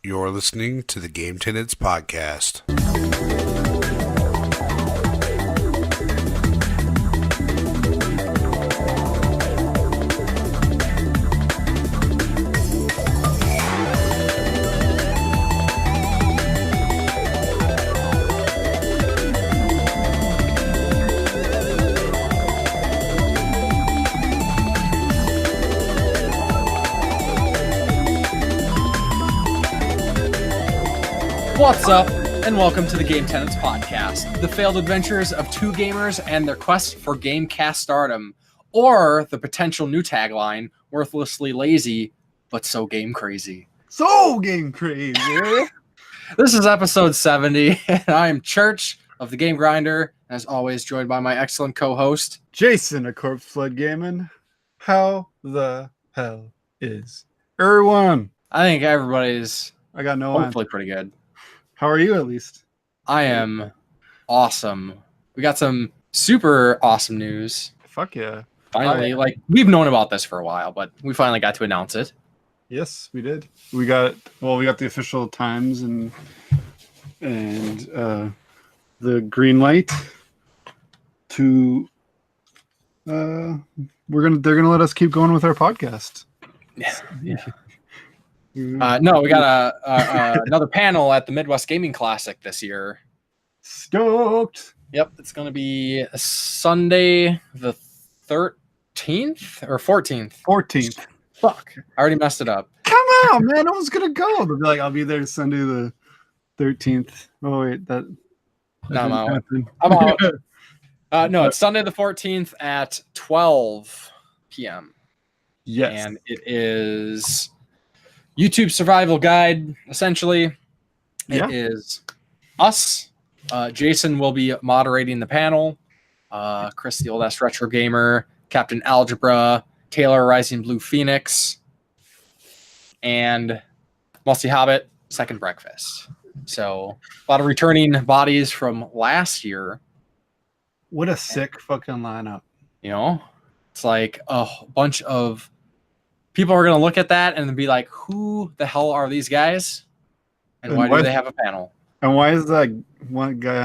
You're listening to the Game Tenants Podcast. What's up, and welcome to the Game Tenants Podcast, the failed adventures of two gamers and their quest for Gamecast stardom, or the potential new tagline, worthlessly lazy, but so game crazy. So game crazy! This is episode 70, and I am Church of the Game Grinder, as always joined by my excellent co-host, Jason, a Corpse Flood Gaming. How the hell is everyone? I think everybody's I got no hopefully pretty good. How are you, at least? I am awesome. We got some super awesome news. Fuck yeah. Finally, we've known about this for a while, but we finally got to announce it. Yes, we did. We got the official times and the green light to they're gonna let us keep going with our podcast. Yeah. No, we got another panel at the Midwest Gaming Classic this year. Stoked. Yep, it's going to be Sunday the 13th or 14th. 14th. Fuck, I already messed it up. Come on, man. I was gonna go. They'll be like, I'll be there Sunday the 13th. Oh wait, No, I'm out. No, it's Sunday the 14th at 12 p.m. Yes. And it is YouTube survival guide, essentially. It is us. Jason will be moderating the panel. Chris, the old-ass retro gamer, Captain Algebra, Taylor, Rising Blue Phoenix, and Musty Hobbit, Second Breakfast. So a lot of returning bodies from last year. What a sick fucking lineup. You know, it's like a bunch of people are going to look at that and be like, who the hell are these guys? And why do they have a panel? And why is that one guy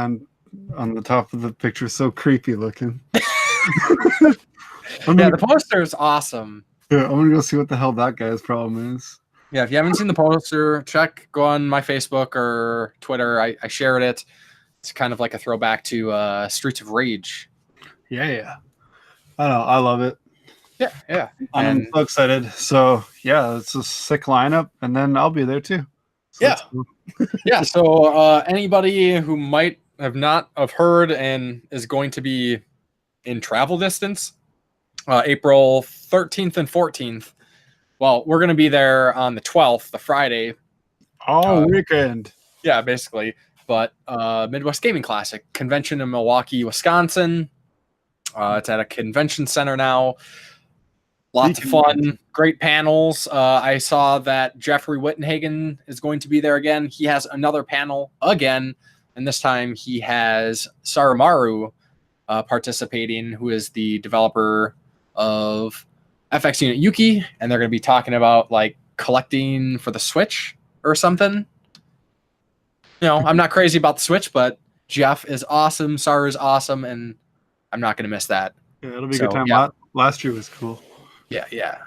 on the top of the picture so creepy looking? The poster is awesome. Yeah, I'm going to go see what the hell that guy's problem is. Yeah, if you haven't seen the poster, go on my Facebook or Twitter. I shared it. It's kind of like a throwback to Streets of Rage. Yeah. I know. I love it. Yeah. I'm so excited. So, yeah, it's a sick lineup, and then I'll be there too. So yeah. Yeah, so anybody who might have not heard and is going to be in travel distance, April 13th and 14th. Well, we're going to be there on the 12th, the Friday. Weekend. Yeah, basically. But Midwest Gaming Classic convention in Milwaukee, Wisconsin. It's at a convention center now. Lots of fun, great panels. I saw that Jeffrey Wittenhagen is going to be there again. He has another panel again, and this time he has Saramaru participating, who is the developer of FX Unit Yuki, and they're going to be talking about like collecting for the Switch or something. You know, I'm not crazy about the Switch, but Jeff is awesome, Saru is awesome, and I'm not going to miss that. Yeah, it'll be a good time. Yeah. Last year was cool. Yeah.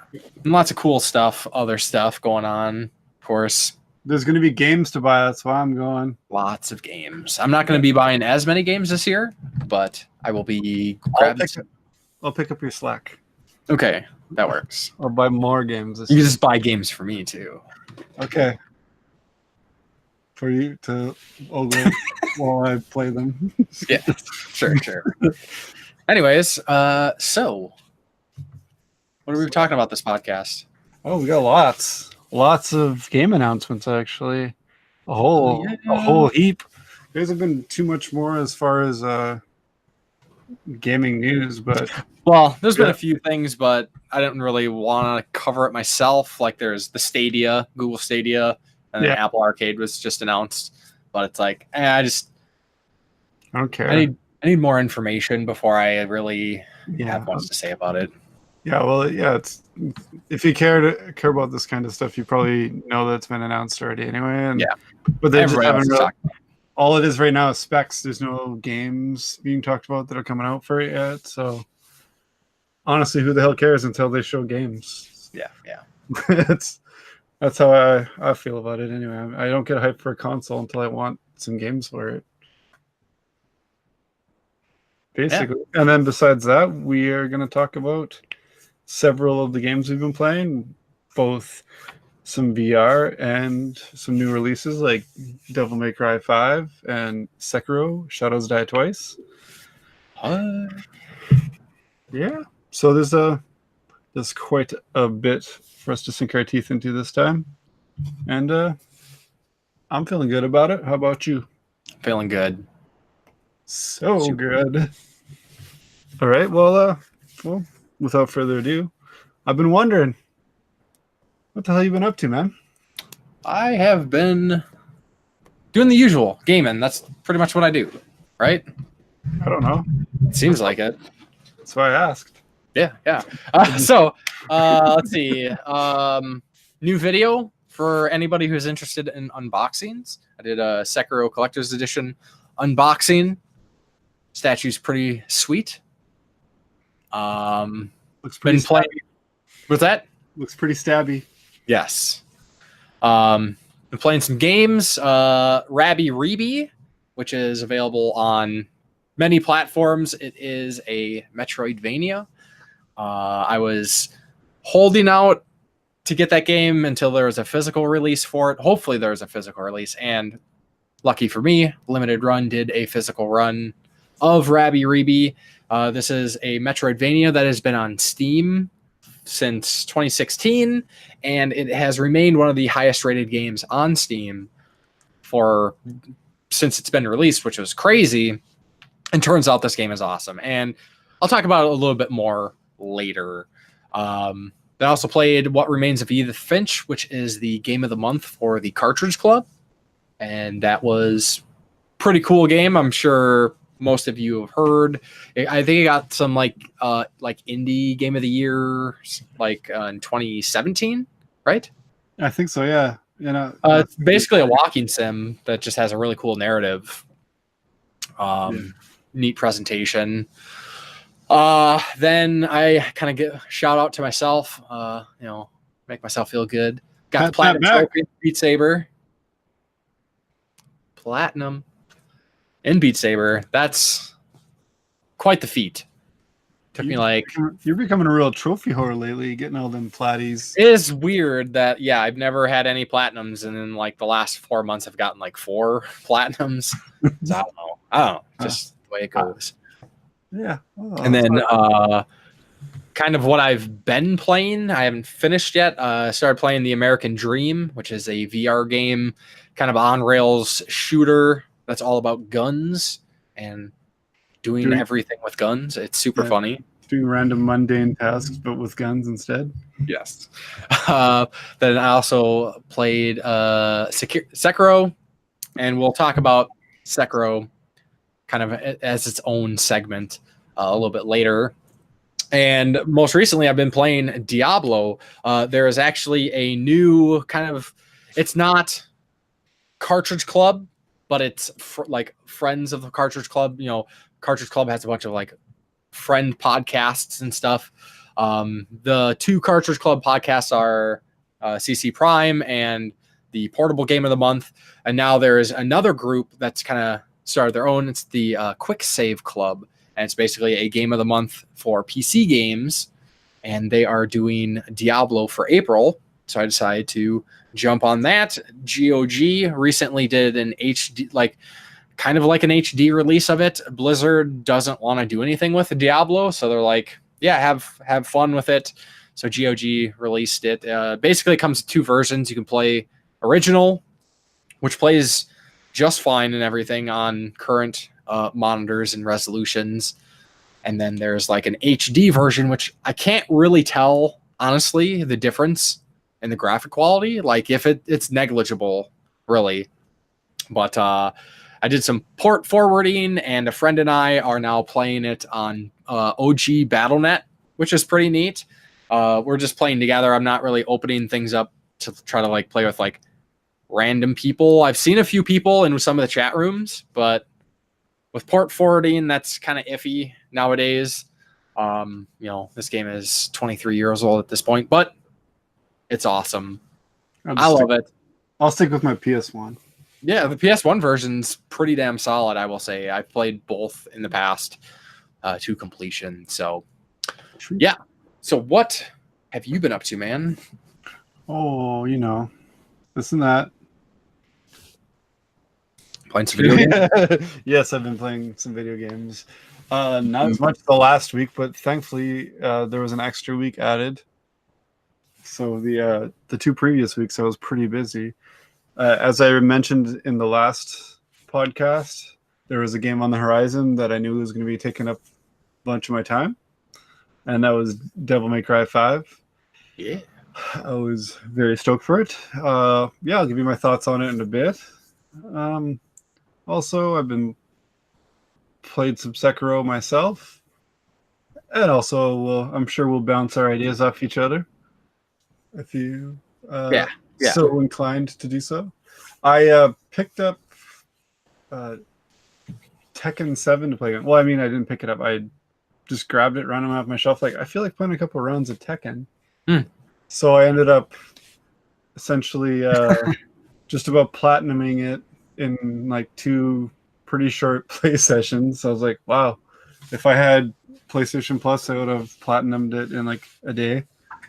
And lots of cool stuff, other stuff going on, of course. There's going to be games to buy. That's why I'm going. Lots of games. I'm not going to be buying as many games this year, but I will be grabbing I'll pick up your slack. Okay, that works. I'll buy more games this year. You just buy games for me, too. Okay. For you to while I play them. Yeah, sure. Anyways, so what are we talking about this podcast? Oh, we got lots of game announcements, actually. A whole heap. There hasn't been too much more as far as gaming news, but there's been a few things, but I didn't really want to cover it myself. Like there's the Stadia, Google Stadia, and then Apple Arcade was just announced. But it's like, I don't care. I need more information before I really have much to say about it. Yeah, well, yeah. It's if you care about this kind of stuff, you probably know that it's been announced already anyway. And Yeah. but they just Everybody else haven't. is talking. All it is right now is specs. There's no games being talked about that are coming out for it yet. So honestly, who the hell cares until they show games? Yeah, yeah. That's how I feel about it anyway. I don't get hyped for a console until I want some games for it. Basically. Yeah. And then besides that, we are going to talk about several of the games we've been playing, both some VR and some new releases like Devil May Cry 5 and Sekiro, Shadows Die Twice. Yeah. So there's quite a bit for us to sink our teeth into this time. And I'm feeling good about it. How about you? Feeling good. So super good. All right. Well, without further ado, I've been wondering, what the hell you been up to, man? I have been doing the usual, gaming. That's pretty much what I do, right? I don't know. It seems like it. That's why I asked. Yeah. So let's see. New video for anybody who's interested in unboxings. I did a Sekiro Collector's Edition unboxing. Statue's pretty sweet. Looks pretty been playing. What's that? Looks pretty stabby. Yes. Been playing some games. Rabi-Ribi, which is available on many platforms. It is a Metroidvania. I was holding out to get that game until there was a physical release for it. Hopefully there was a physical release. And lucky for me, Limited Run did a physical run of Rabi-Ribi. This is a Metroidvania that has been on Steam since 2016, and it has remained one of the highest rated games on Steam since it's been released, which was crazy. And turns out this game is awesome. And I'll talk about it a little bit more later. I also played What Remains of Edith Finch, which is the game of the month for the Cartridge Club. And that was pretty cool game. I'm sure most of you have heard. I think it got some like indie game of the year in 2017, right? I think so, yeah. It's basically a walking sim that just has a really cool narrative. Neat presentation. Then I kind of get a shout out to myself, make myself feel good. Got the platinum trophy in Beat Saber. Platinum in Beat Saber. That's quite the feat. Took me You're becoming a real trophy whore lately, getting all them platties. It is weird that I've never had any platinums, and in the last 4 months I've gotten 4 platinums. So I don't know. Just the way it goes. Yeah. And then kind of what I've been playing, I haven't finished yet. I started playing The American Dream, which is a VR game, kind of on rails shooter that's all about guns and doing everything with guns. It's super funny. Doing random mundane tasks, but with guns instead. Yes. Then I also played Sekiro, and we'll talk about Sekiro kind of as its own segment a little bit later. And most recently, I've been playing Diablo. There is actually a new kind of, it's not Cartridge Club, but it's friends of the Cartridge Club. Cartridge Club has a bunch of friend podcasts and stuff. The 2 Cartridge Club podcasts are CC Prime and the Portable Game of the Month. And now there's another group that's kind of started their own. It's the Quick Save Club. And it's basically a game of the month for PC games. And they are doing Diablo for April. So I decided to jump on that. GOG recently did an HD, kind of like an HD release of it. Blizzard doesn't want to do anything with Diablo. So they're like, yeah, have fun with it. So GOG released it. Basically, it comes in 2 versions. You can play original, which plays just fine and everything on current monitors and resolutions. And then there's an HD version, which I can't really tell, honestly, the difference in the graphic quality. If it's negligible, really. But I did some port forwarding, and a friend and I are now playing it on OG BattleNet, which is pretty neat. We're just playing together. I'm not really opening things up to try to like play with like random people. I've seen a few people in some of the chat rooms, but with port forwarding, that's kind of iffy nowadays. This game is 23 years old at this point, but it's awesome. I love it. I'll stick with my PS1. Yeah, the PS1 version's pretty damn solid, I will say. I've played both in the past to completion. So, yeah. So what have you been up to, man? Oh, this and that. Playing some video games? Yes, I've been playing some video games. Not as much the last week, but thankfully there was an extra week added. So the 2 previous weeks I was pretty busy. As I mentioned in the last podcast, there was a game on the horizon that I knew was going to be taking up a bunch of my time, and that was Devil May Cry 5. Yeah. I was very stoked for it. I'll give you my thoughts on it in a bit. Also, I've been played some Sekiro myself, and also I'm sure we'll bounce our ideas off each other if you so inclined to do so. I picked up Tekken 7 to play again. Well, I mean, I didn't pick it up. I just grabbed it randomly off my shelf. Like, I feel like playing a couple rounds of Tekken. So I ended up essentially just about platinuming it in like 2 pretty short play sessions. So I was like, wow, if I had PlayStation Plus, I would have platinumed it in like a day.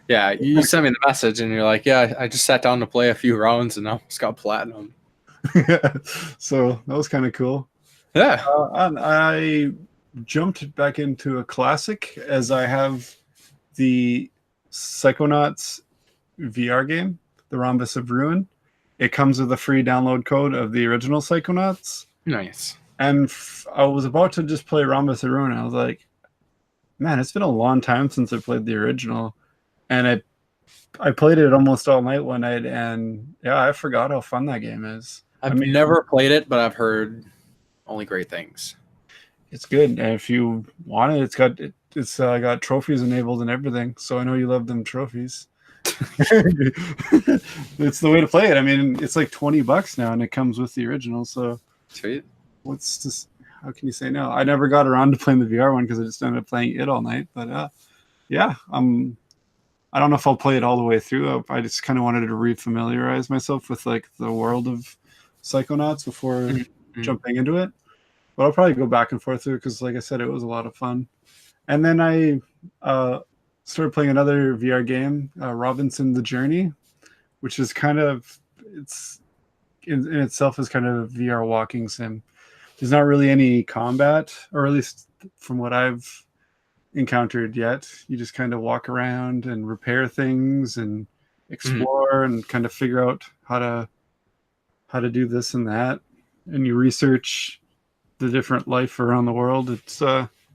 Yeah, you sent me the message and you're like, yeah, I just sat down to play a few rounds and almost got platinum. So that was kind of cool. Yeah. And I jumped back into a classic as I have the Psychonauts VR game, the Rhombus of Ruin. It comes with a free download code of the original Psychonauts. Nice. And I was about to just play Rhombus of Ruin. I was like, man, it's been a long time since I played the original. And I played it almost all night one night, and I forgot how fun that game is. I've never played it, but I've heard only great things. It's good, and if you want it, it's got trophies enabled and everything. So I know you love them trophies. It's the way to play it. I mean, it's like $20 now, and it comes with the original. So sweet. What's this? How can you say no? I never got around to playing the VR one because I just ended up playing it all night. But I don't know if I'll play it all the way through. I just kind of wanted to refamiliarize myself with like the world of Psychonauts before jumping into it. But I'll probably go back and forth through it because, like I said, it was a lot of fun. And then I started playing another VR game, Robinson the Journey, which is kind of it's in itself is kind of a VR walking sim. There's not really any combat, or at least from what I've encountered yet. You just kind of walk around and repair things and explore and kind of figure out how to do this and that, and you research the different life around the world. It's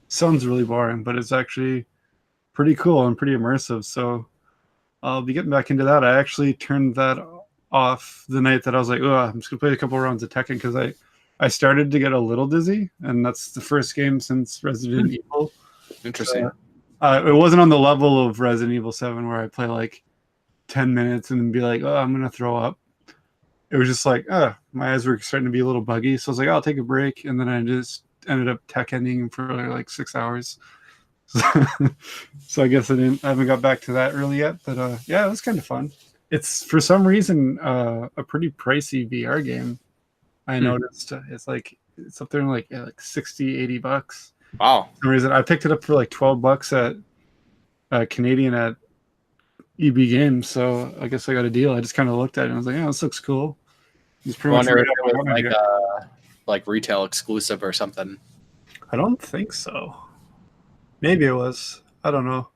sounds really boring, but it's actually pretty cool and pretty immersive. So I'll be getting back into that. I actually turned that off the night that I was like, oh, I'm just gonna play a couple rounds of Tekken because I started to get a little dizzy, and that's the first game since Resident Evil. Interesting. It wasn't on the level of Resident Evil 7 where I play like 10 minutes and then be like, oh, I'm going to throw up. It was just like, my eyes were starting to be a little buggy. So I was like, I'll take a break. And then I just ended up tech-ending for like 6 hours. So I guess I haven't got back to that really yet. But it was kind of fun. It's for some reason a pretty pricey VR game. I noticed it's up there in like $60-$80. Wow. For some reason, I picked it up for like $12 at Canadian at EB Games, so I guess I got a deal. I just kind of looked at it and I was like, "Yeah, this looks cool." It's pretty much if it was like retail exclusive or something. I don't think so. Maybe it was. I don't know.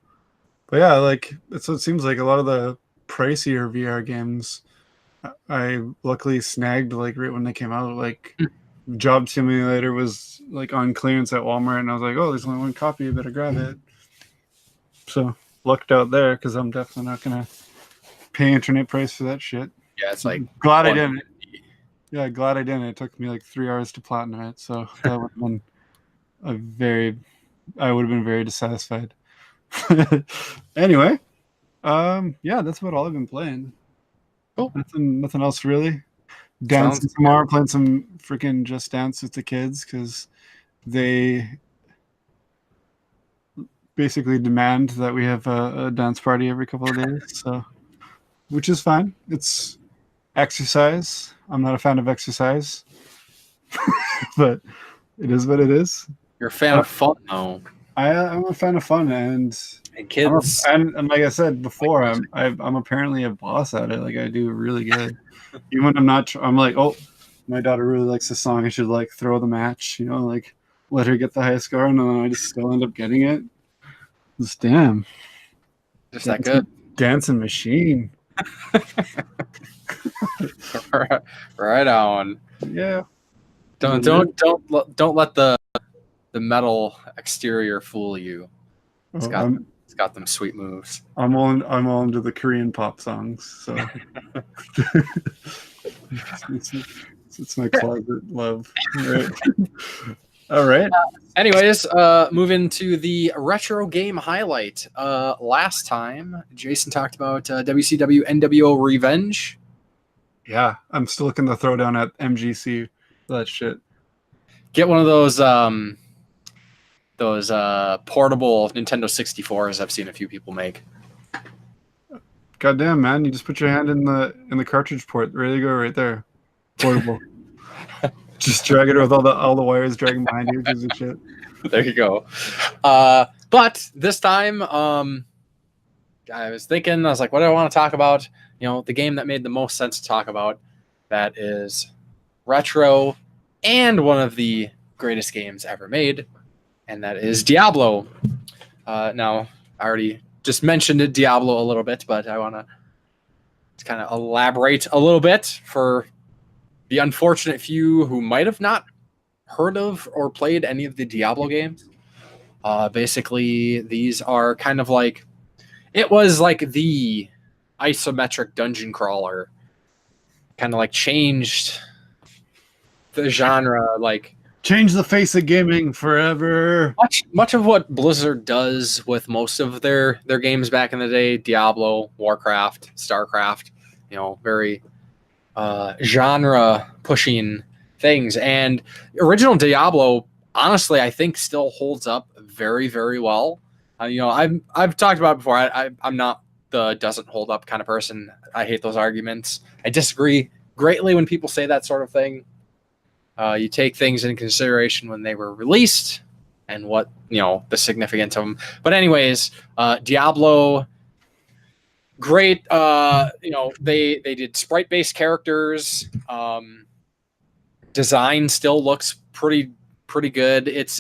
But yeah, like it seems like a lot of the pricier VR games I luckily snagged like right when they came out. Like Job Simulator was like on clearance at Walmart, and I was like, oh, there's only one copy, I better grab it. So lucked out there because I'm definitely not gonna pay internet price for that shit. Yeah, it's like glad I didn't. Yeah, glad I didn't. It took me like 3 hours to platinum it, so that would have been I would have been very dissatisfied. Anyway, Yeah, that's about all I've been playing. Cool. Nothing else really. Sounds Dancing tomorrow, playing some freaking Just Dance with the kids because they basically demand that we have a dance party every couple of days. So, which is fine. It's exercise. I'm not a fan of exercise, but it is what it is. You're a fan of fun, though. I'm a fan of fun, and kids. and like I said before, I'm apparently a boss at it. Like I do really good. Even when I'm not, I'm like, oh, my daughter really likes this song. I should like throw the match, like let her get the highest score, and then I just still end up getting it. Just damn, Just that good. Dancing machine. Right on. Yeah. Don't let the metal exterior fool you. It's got them sweet moves. I'm all into the Korean pop songs, so it's my closet love. Right. All right. Anyways, moving to the retro game highlight. Last time, Jason talked about WCW NWO Revenge. Yeah, I'm still looking to throw down at MGC for that shit. Get one of those portable Nintendo 64s I've seen a few people make. Goddamn, man! You just put your hand in the cartridge port. Ready to go right there. Portable. Just drag it with all the wires dragging behind you. Gives a shit. There you go. But this time, I was like, what do I want to talk about? The game that made the most sense to talk about. That is retro and one of the greatest games ever made, and that is Diablo. Now, I already just mentioned it, Diablo, a little bit, but I want to kind of elaborate a little bit for the unfortunate few who might have not heard of or played any of the Diablo games. Basically, these are kind of like, it was like the isometric dungeon crawler, kind of like changed the genre, like change the face of gaming forever. Much of what Blizzard does with most of their games back in the day, Diablo, Warcraft, Starcraft, very genre pushing things. And original Diablo, honestly, I think still holds up very, very well. I've talked about it before. I'm not the doesn't hold up kind of person. I hate those arguments. I disagree greatly when people say that sort of thing. You take things into consideration when they were released and what, the significance of them. But anyways, Diablo, great. They did sprite-based characters. Design still looks pretty good. It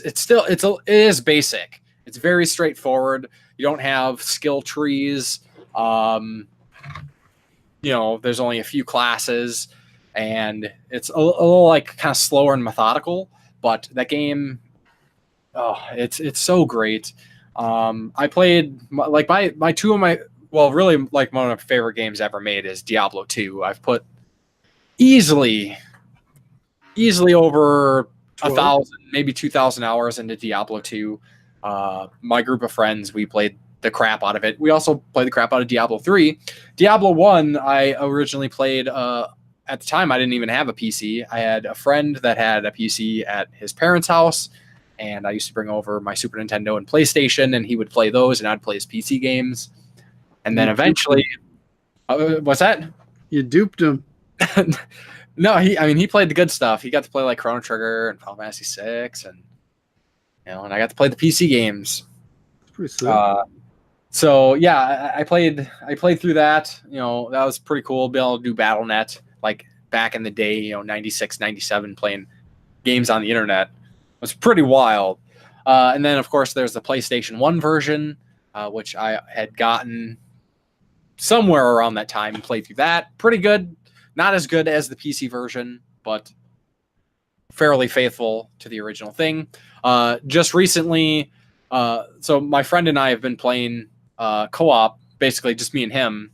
is basic. It's very straightforward. You don't have skill trees. There's only a few classes, and it's a little like kind of slower and methodical. But that game, it's so great. I played my two of my really like one of my favorite games ever made is Diablo 2. I've put easily over 1,000, maybe 2,000 hours into Diablo 2. My group of friends, we played the crap out of it. We also played the crap out of Diablo 3. Diablo 1, I originally played, at the time, I didn't even have a PC. I had a friend that had a PC at his parents' house, and I used to bring over my Super Nintendo and PlayStation, and he would play those, and I'd play his PC games. And then eventually... what's that? You duped him. No, he played the good stuff. He got to play like Chrono Trigger and Final Fantasy VI, and and I got to play the PC games. That's pretty sweet. So yeah, I played through that. That was pretty cool. Be able to do BattleNet like back in the day. 96, 97, playing games on the internet was pretty wild. And then of course there's the PlayStation 1 version, which I had gotten somewhere around that time and played through that. Pretty good. Not as good as the PC version, but fairly faithful to the original thing. Just recently, so my friend and I have been playing co-op, basically just me and him.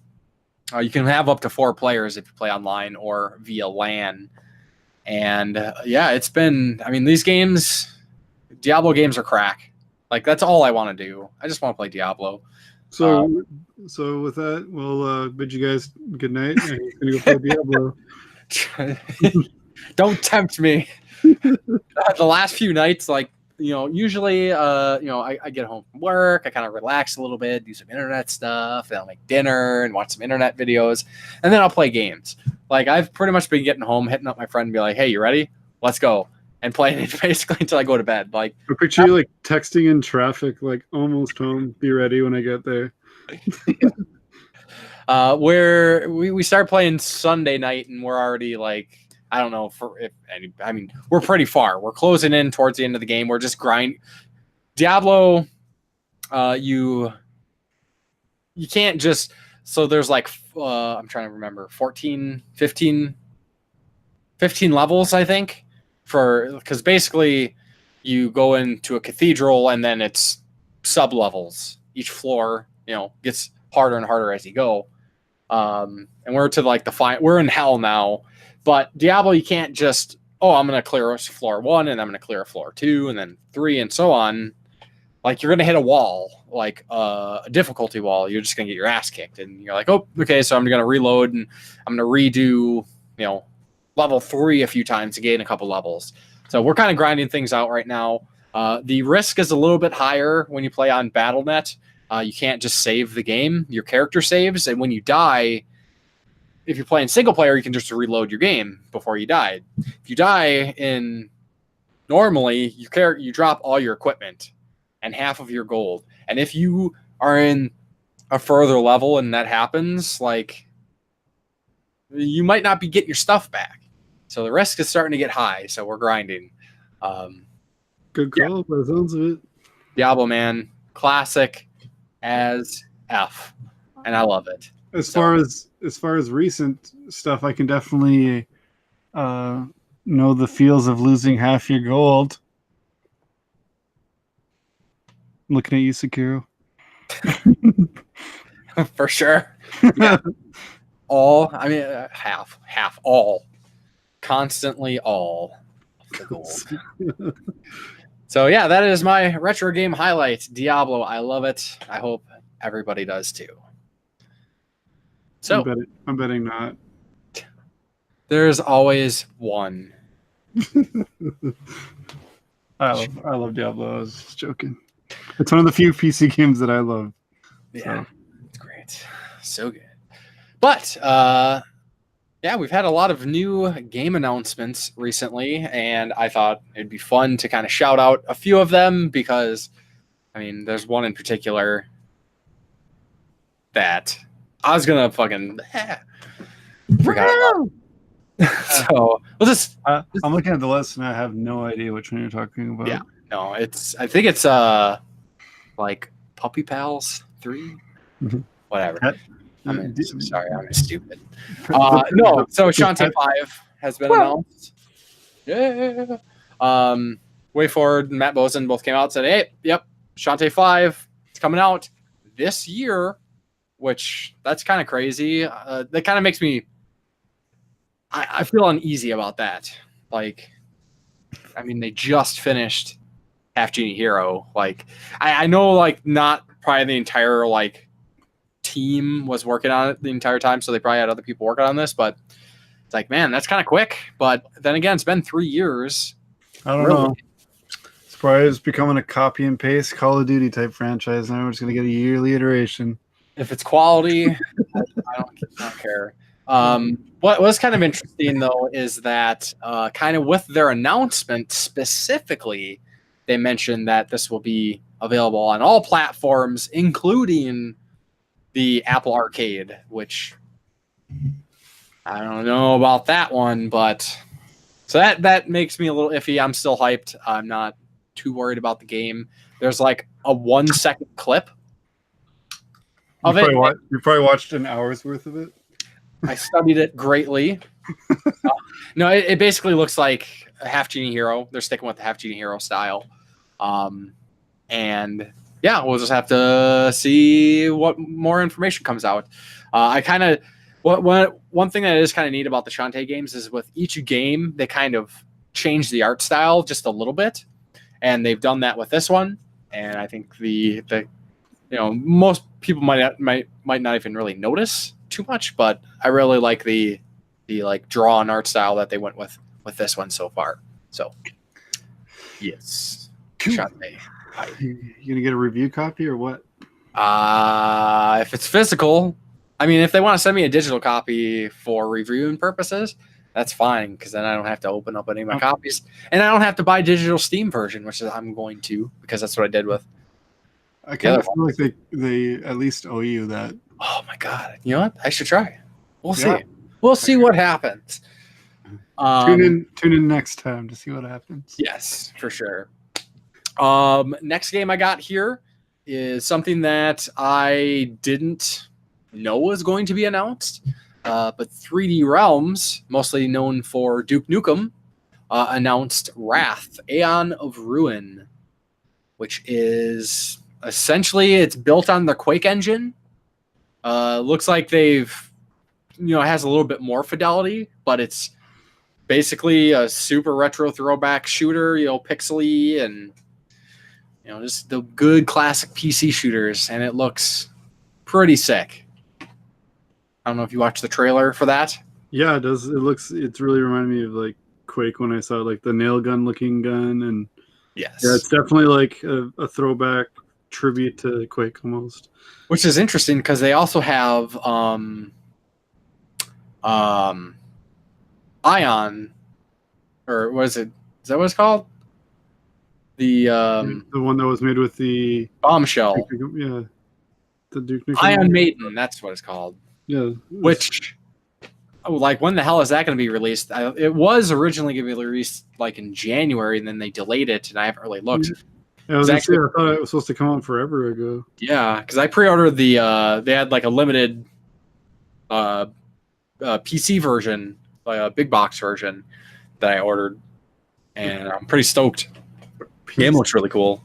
You can have up to 4 players if you play online or via LAN. And it's been, these games, Diablo games are crack. Like, that's all I want to do. I just want to play Diablo. So with that, we'll bid you guys good night. And he's gonna go play Diablo. Don't tempt me. The last few nights, like, usually, I get home from work, I kind of relax a little bit, do some internet stuff, then I'll make dinner and watch some internet videos, and then I'll play games. Like, I've pretty much been getting home, hitting up my friend and be like, hey, you ready? Let's go. And playing it basically until I go to bed. Like, I picture you like texting in traffic, like almost home, be ready when I get there. Where we start playing Sunday night and we're already like, I don't know we're pretty far. We're closing in towards the end of the game. We're just grind Diablo. You can't just, so there's like, I'm trying to remember 15 levels, I think, because basically you go into a cathedral and then it's sub levels. Each floor, gets harder and harder as you go. And we're to like we're in hell now. But Diablo, you can't just, I'm going to clear floor 1 and I'm going to clear floor 2 and then 3 and so on. Like, you're going to hit a wall, like a difficulty wall. You're just going to get your ass kicked. And you're like, oh, okay, so I'm going to reload and I'm going to redo, level 3 a few times to gain a couple levels. So we're kind of grinding things out right now. The risk is a little bit higher when you play on Battle.net. You can't just save the game. Your character saves, and when you die, if you're playing single player, you can just reload your game before you die. If you die normally, you drop all your equipment and half of your gold. And if you are in a further level and that happens, like, you might not be getting your stuff back. So the risk is starting to get high. So we're grinding. Good call, by the sounds of it. Diablo, man, classic as F, and I love it. As far as recent stuff, I can definitely know the feels of losing half your gold. I'm looking at you, Sekiro. For sure. Yeah. Half, all. Constantly all of the gold. So yeah, that is my retro game highlight. Diablo, I love it. I hope everybody does too. So I'm betting not. There's always one. I love Diablo. I was just joking. It's one of the few PC games that I love. Yeah, it's great. So good. But we've had a lot of new game announcements recently, and I thought it'd be fun to kind of shout out a few of them because, there's one in particular that I was gonna fucking forgot about. So we'll just. I'm looking at the list and I have no idea which one you're talking about. Yeah, no, I think it's like Puppy Pals 3, whatever. I'm sorry, I'm stupid. No, so Shantae V has been announced. Yeah. WayForward and Matt Bozen both came out and said, hey, yep, Shantae V, it's coming out this year, which that's kind of crazy. That kind of makes me, I feel uneasy about that. Like, they just finished Half Genie Hero. Like, I know, like, not probably the entire, like, team was working on it the entire time, so they probably had other people working on this, but it's like, man, that's kind of quick. But then again, it's been 3 years. I don't know. It's probably just becoming a copy and paste Call of Duty type franchise. Now we're just going to get a yearly iteration. If it's quality, I don't care. What was kind of interesting, though, is that kind of with their announcement specifically, they mentioned that this will be available on all platforms, including the Apple Arcade, which I don't know about that one, but so that makes me a little iffy. I'm still hyped. I'm not too worried about the game. There's like a 1 second clip of it. You probably watched an hour's worth of it. I studied it greatly. No, it basically looks like a Half Genie Hero. They're sticking with the Half Genie Hero style. And yeah, we'll just have to see what more information comes out. One thing that is kind of neat about the Shantae games is with each game, they kind of change the art style just a little bit. And they've done that with this one. And I think it most people might not even really notice too much, but I really like the like drawn art style that they went with this one so far. So yes, Shantae. You gonna get a review copy or what? If it's physical, I mean, if they want to send me a digital copy for reviewing purposes, that's fine, because then I don't have to open up any of my copies, and I don't have to buy digital Steam version, which is I'm going to, because that's what I did with. I kind of feel like they at least owe you that. Oh my god! You know what? I should try. We'll see. We'll see what happens. Tune in next time to see what happens. Yes, for sure. Next game I got here is something that I didn't know was going to be announced, but 3D Realms, mostly known for Duke Nukem, announced Wrath, Aeon of Ruin, which is essentially, it's built on the Quake engine. Looks like they've, it has a little bit more fidelity, but it's basically a super retro throwback shooter, pixely and just the good classic PC shooters, and it looks pretty sick. I don't know if you watched the trailer for that. Yeah, it does. It's really reminded me of like Quake when I saw like the nail gun looking gun, and yes, yeah, it's definitely like a throwback tribute to Quake almost. Which is interesting because they also have Ion, or what is it? Is that what it's called? The one that was made with the Bombshell. Yeah. The Duke Nukem. Iron Maiden, that's what it's called. Yeah. Which, like, when the hell is that going to be released? It was originally going to be released like in January, and then they delayed it, and I haven't really looked. Yeah, I thought it was supposed to come out forever ago. Yeah, because I pre-ordered they had like a limited PC version, like a big box version that I ordered, and I'm pretty stoked. The game looks really cool.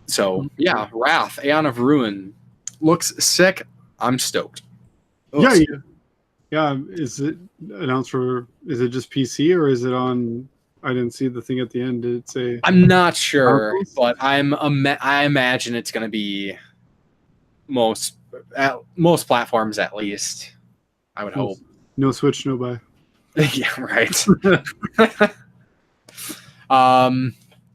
So yeah, Wrath, Aeon of Ruin looks sick. I'm stoked. Yeah. Is it announced for? Is it just PC or is it on? I didn't see the thing at the end. Did it say? I'm not sure, but I imagine it's going to be most platforms at least. I would hope. No Switch, no buy. Yeah, right.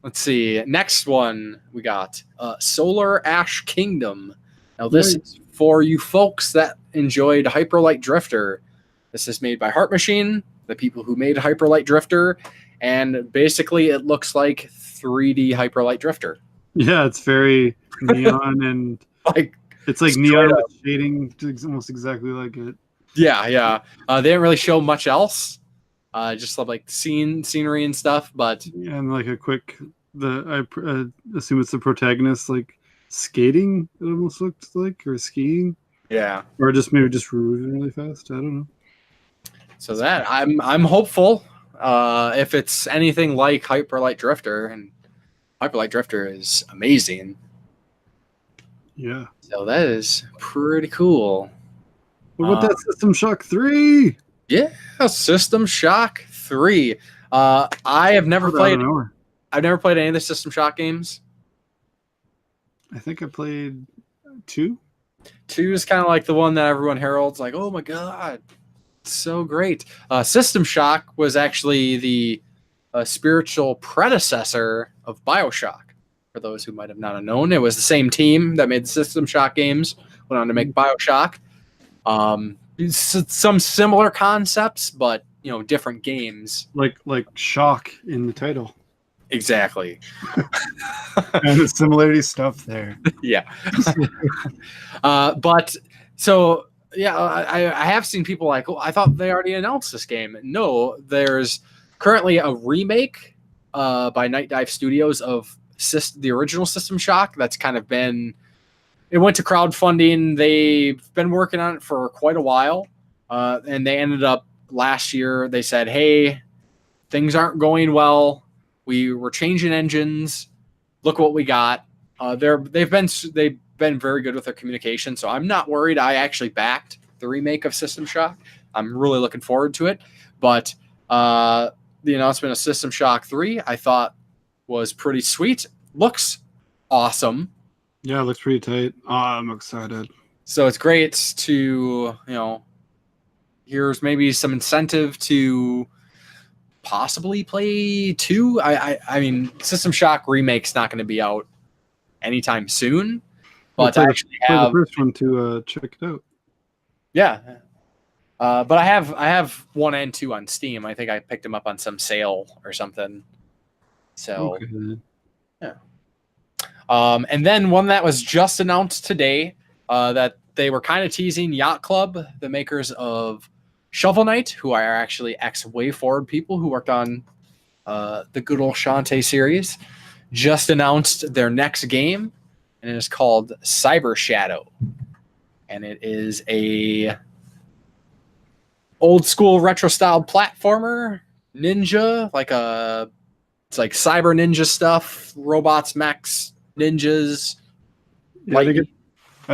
Let's see. Next one we got Solar Ash Kingdom. Now this is for you folks that enjoyed Hyper Light Drifter. This is made by Heart Machine, the people who made Hyper Light Drifter, and basically it looks like 3D Hyper Light Drifter. Yeah, it's very neon and like it's like neon shading, almost exactly like it. Yeah. They didn't really show much else. Just like scenery and stuff, but and like a quick. I assume it's the protagonist like skating. It almost looked like, or skiing. Yeah, or maybe moving really fast. I don't know. So that I'm hopeful. If it's anything like Hyper Light Drifter, and Hyper Light Drifter is amazing. Yeah. So that is pretty cool. What about that System Shock 3? Yeah, System Shock 3. I have never played. I've never played any of the System Shock games. I think I played 2. 2 is kind of like the one that everyone heralds, like, oh my god, it's so great. System Shock was actually the spiritual predecessor of BioShock. For those who might have not known, it was the same team that made the System Shock games, went on to make BioShock. Some similar concepts, but different games. Like shock in the title. Exactly. And the similarity stuff there. Yeah. But so yeah, I have seen people like, I thought they already announced this game. No, there's currently a remake by Night Dive Studios of the original System Shock. That's kind of been. It went to crowdfunding. They've been working on it for quite a while, and they ended up last year. They said, "Hey, things aren't going well. We were changing engines. Look what we got." They've been very good with their communication, so I'm not worried. I actually backed the remake of System Shock. I'm really looking forward to it. But the announcement of System Shock 3, I thought was pretty sweet. Looks awesome. Yeah, it looks pretty tight. Oh, I'm excited. So it's great to, here's maybe some incentive to possibly play 2. I mean, System Shock Remake's not going to be out anytime soon, but I actually play have the first one to check it out. Yeah. But I have 1 and 2 on Steam. I think I picked them up on some sale or something. So, Okay. yeah. And then one that was just announced today, that they were kind of teasing, Yacht Club, the makers of Shovel Knight, who are actually ex-Way Forward people who worked on the good old Shantae series, just announced their next game, and it is called Cyber Shadow. And it is a old school retro style platformer ninja, it's like cyber ninja stuff, robots, mechs, ninjas. Yeah, I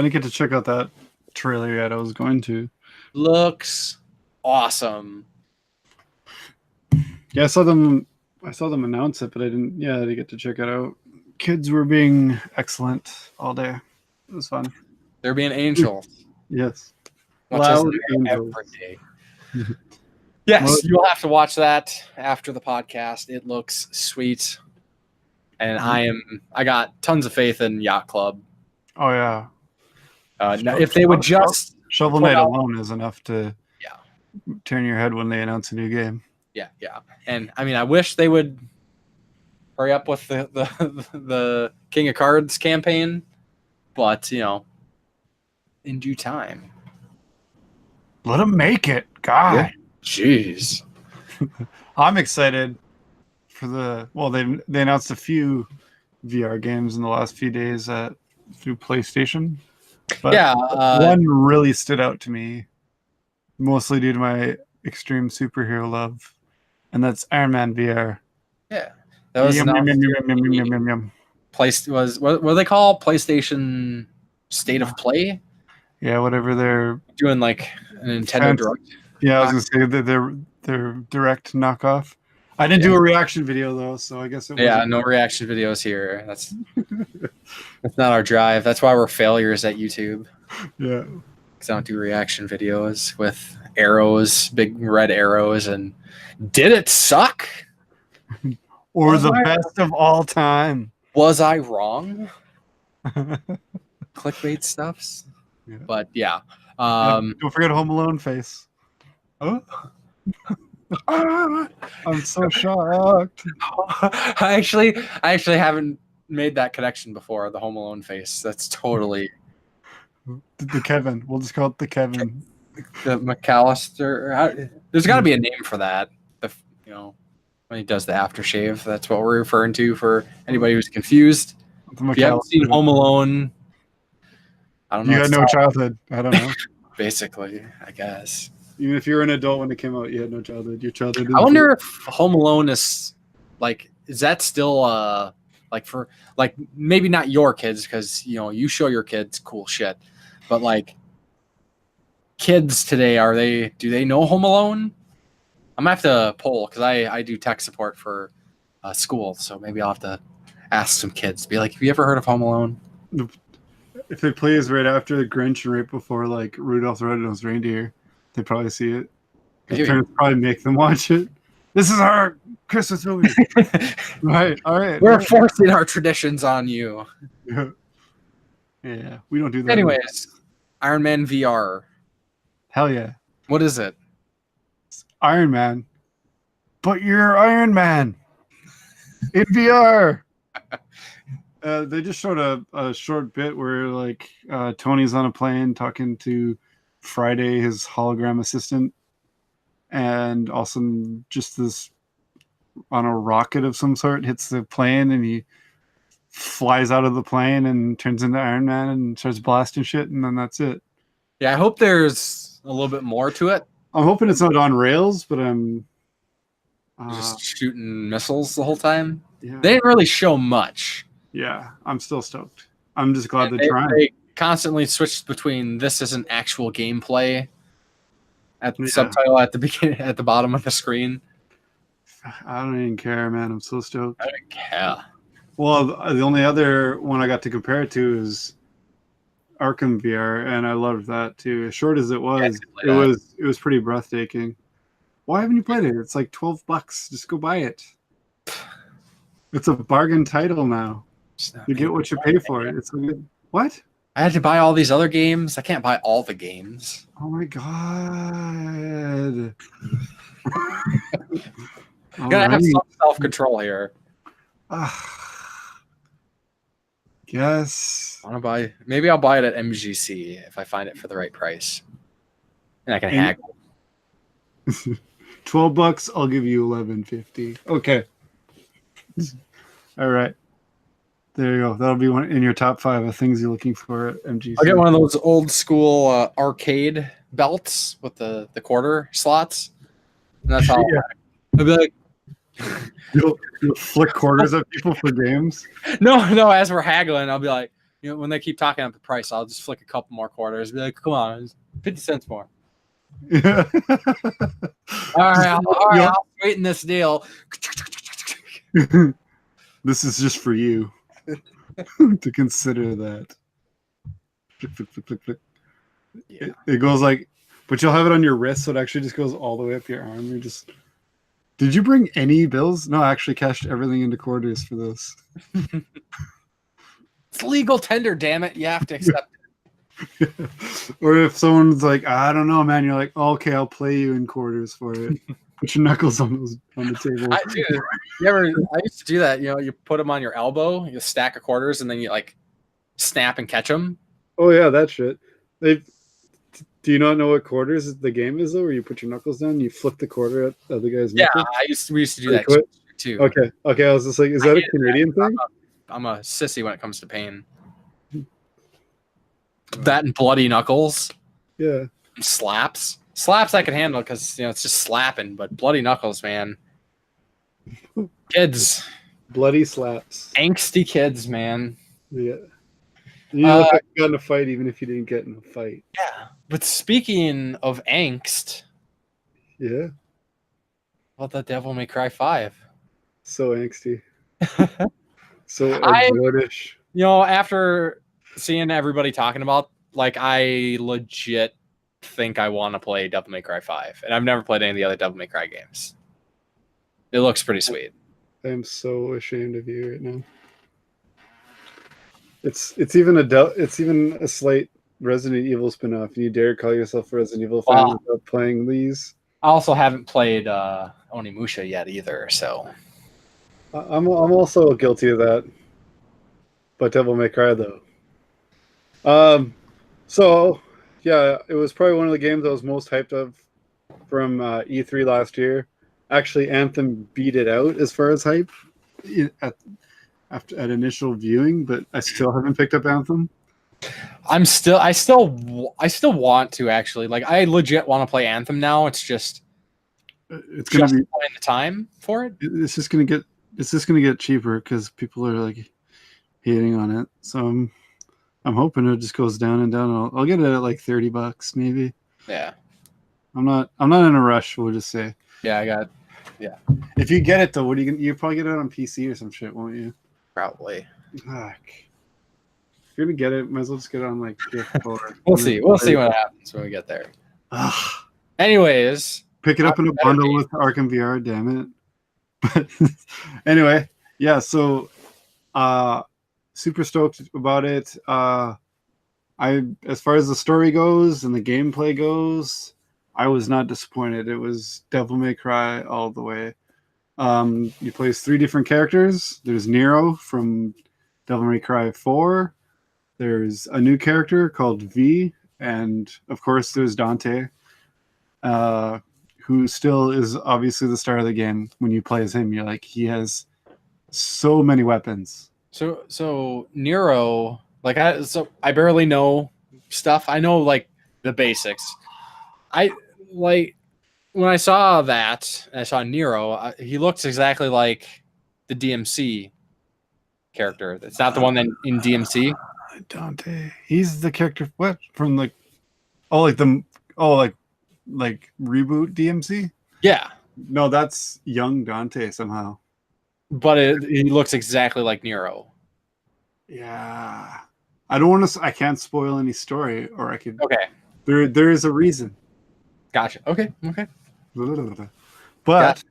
didn't get to check out that trailer yet. I was going to. Looks awesome. Yeah, I saw them announce it, but I didn't get to check it out. Kids were being excellent all day. It was fun. They're being angels. Yes. Loud angels. Every day. Yes, you'll have to watch that after the podcast. It looks sweet. And I got tons of faith in Yacht Club. Oh yeah. Now, if they would just Shovel Knight alone is enough to turn your head when they announce a new game. Yeah. And I mean, I wish they would hurry up with the King of Cards campaign, but in due time. Let them make it, God. Yeah. Jeez. I'm excited for they announced a few VR games in the last few days through PlayStation. But one really stood out to me, mostly due to my extreme superhero love, and that's Ironman VR. Yeah, that was what they call PlayStation State of Play. Yeah, whatever they're doing, like a Nintendo Direct. Yeah, I was gonna say that they're direct knockoff. I didn't do a reaction video though, so I guess no reaction videos here. That's not our drive. That's why we're failures at YouTube. Yeah, because I don't do reaction videos with arrows, big red arrows, and did it suck? Or the best of all time? Was I wrong? Clickbait stuffs. Yeah. But yeah. Don't forget Home Alone face. Oh. I'm so shocked. I actually haven't made that connection before. The Home Alone face. That's totally the Kevin. We'll just call it the Kevin. The McAllister. There's got to be a name for that. When he does the aftershave. That's what we're referring to for anybody who's confused. If you haven't seen Home Alone, I don't know. You had no childhood. I don't know. Basically, I guess. Even if you're an adult when it came out, you had no childhood. Your childhood. I wonder if Home Alone is that still for maybe not your kids, because you show your kids cool shit, but kids today, do they know Home Alone? I'm gonna have to poll, because I do tech support for school, so maybe I'll have to ask some kids, be like, have you ever heard of Home Alone? If it plays right after the Grinch and right before Rudolph the Red-Nosed Reindeer, they probably see it. Parents probably make them watch it. This is our Christmas movie. Right. All right. We're forcing our traditions on you. Yeah. We don't do that. Anyways, Ironman VR. Hell yeah. What is it? It's Iron Man. But you're Iron Man. In VR. They just showed a short bit where Tony's on a plane talking to Friday, his hologram assistant, and also just this on a rocket of some sort hits the plane, and he flies out of the plane and turns into Iron Man and starts blasting shit, and then that's it. Yeah, I hope there's a little bit more to it. I'm hoping it's not on rails, but I'm just shooting missiles the whole time. Yeah. They didn't really show much. Yeah, I'm still stoked. I'm just glad they're trying. They constantly switched between this isn't actual gameplay at the subtitle at the beginning, at the bottom of the screen. I don't even care, man. I'm so stoked. I don't care. Well, the only other one I got to compare it to is Arkham VR, and I loved that too. As short as it was, it was pretty breathtaking. Why haven't you played it? It's like $12. Just go buy it. It's a bargain title now. You get what you pay for it. It's a good. What? I had to buy all these other games. I can't buy all the games. Oh my god. Gotta have some self-control here. Yes. I want to buy. Maybe I'll buy it at MGC if I find it for the right price, and I can haggle. $12. I'll give you $11.50. Okay. All right. There you go. That'll be one in your top 5 of things you're looking for at MGC. I'll get one of those old school arcade belts with the quarter slots. And that's how I'll be like. You'll flick quarters at people for games. No. As we're haggling, I'll be like, when they keep talking up the price, I'll just flick a couple more quarters. Be like, come on, 50 cents more. Yeah. All right, I'll straighten this deal. This is just for you to consider that. Yeah. It goes like, but you'll have it on your wrist, so it actually just goes all the way up your arm. You just. Did you bring any bills? No, I actually cashed everything into quarters for this. It's legal tender, damn it. You have to accept it. Or if someone's like, I don't know, man, you're like, oh, okay, I'll play you in quarters for it. Put your knuckles on the table. I used to do that. You put them on your elbow, you stack of quarters, and then you like snap and catch them. Oh yeah, that shit. Do you not know what quarters the game is though? Where you put your knuckles down, you flip the quarter at the other guy's knuckles? Yeah, we used to do that too. Okay. I was just like, is that a Canadian thing? I'm a sissy when it comes to pain. That and bloody knuckles. Yeah. Slaps I can handle because it's just slapping, but bloody knuckles, man. Kids. Bloody slaps. Angsty kids, man. Yeah. You look like you got in a fight even if you didn't get in a fight. Yeah. But speaking of angst. Yeah. How about that Devil May Cry 5? So angsty. So British. After seeing everybody talking about, like, I legit think I want to play Devil May Cry 5. And I've never played any of the other Devil May Cry games. It looks pretty sweet. I am so ashamed of you right now. It's even a slight Resident Evil spin-off. And you dare call yourself a Resident Evil fan without playing these? I also haven't played Onimusha yet either, so I'm also guilty of that. But Devil May Cry though. So yeah, it was probably one of the games I was most hyped of from E3 last year. Actually, Anthem beat it out as far as hype at initial viewing, but I still haven't picked up Anthem. I still want to actually. Like, I legit want to play Anthem now. It's just it's gonna be playing the time for it. It's just gonna get cheaper because people are like hating on it. So I'm hoping it just goes down and down. I'll get it at like $30 maybe. Yeah. I'm not in a rush. We'll just say. Yeah, If you get it though, what are you probably get it on PC or some shit, won't you? Probably. Fuck. If you're gonna get it, might as well just get it on like PS4. We'll see what happens when we get there. Anyways, pick it up in a bundle with Arkham VR, damn it. But anyway, yeah, so super stoked about it. As far as the story goes and the gameplay goes, I was not disappointed. It was Devil May Cry all the way. You play as 3 different characters. There's Nero from Devil May Cry 4. There's a new character called V, and of course there's Dante, who still is obviously the star of the game. When you play as him, you're like, he has so many weapons. So Nero, like, I barely know stuff. I know like the basics. When I saw that, and I saw Nero, he looks exactly like the DMC character. It's not the one that in DMC. Dante. He's the character what from like reboot DMC? Yeah. No, that's young Dante somehow. but he looks exactly like Nero. Yeah. I don't want to. I can't spoil any story, or I could. Okay, There is a reason. gotcha. Okay. But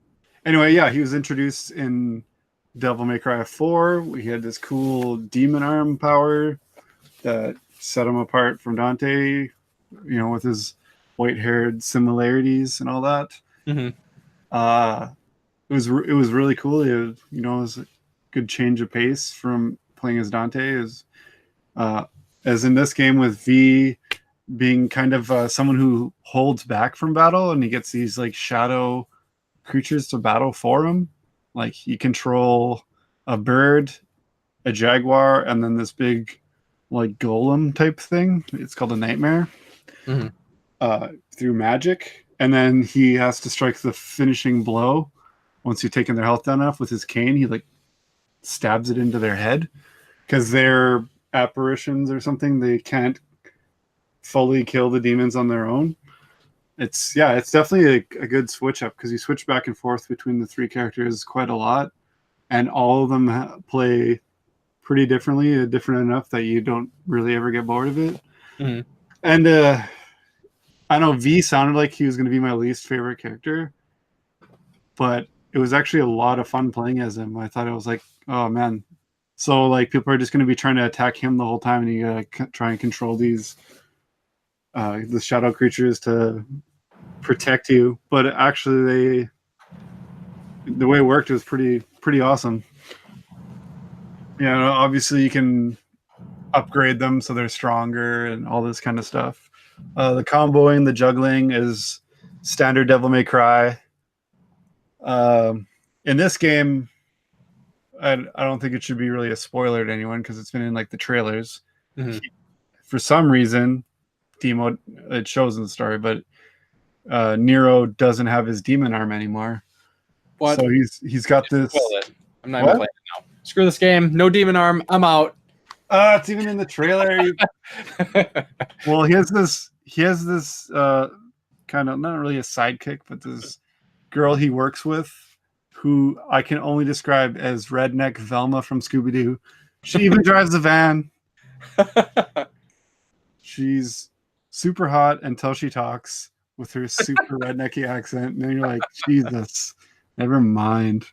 anyway, yeah, he was introduced in Devil May Cry 4. We had this cool demon arm power that set him apart from Dante, with his white-haired similarities and all that. Mm-hmm. It was really cool. It was a good change of pace from playing as Dante, as in this game with V being kind of someone who holds back from battle, and he gets these like shadow creatures to battle for him. Like you control a bird, a jaguar, and then this big like golem type thing. It's called a nightmare. Through magic, and then he has to strike the finishing blow. Once you've taken their health down enough with his cane, he like stabs it into their head because they're apparitions or something. They can't fully kill the demons on their own. It's definitely a good switch up because you switch back and forth between the three characters quite a lot, and all of them play pretty differently, different enough that you don't really ever get bored of it. Mm-hmm. And I know V sounded like he was going to be my least favorite character, but it was actually a lot of fun playing as him. I thought it was like, oh man. So like people are just going to be trying to attack him the whole time, and you got to try and control these the shadow creatures to protect you. But actually the way it worked was pretty awesome. Obviously you can upgrade them so they're stronger and all this kind of stuff. The comboing, the juggling is standard Devil May Cry. In this game, I don't think it should be really a spoiler to anyone because it's been in like the trailers. Mm-hmm. For some reason, Demo, it shows in the story, but Nero doesn't have his demon arm anymore. What? So he's got this. I'm not even playing it now. Screw this game. No demon arm. I'm out. It's even in the trailer. Well, he has this kind of not really a sidekick, but this girl he works with, who I can only describe as redneck Velma from Scooby-Doo. She even drives a van. She's super hot until she talks with her super rednecky accent, and then you're like, Jesus, never mind.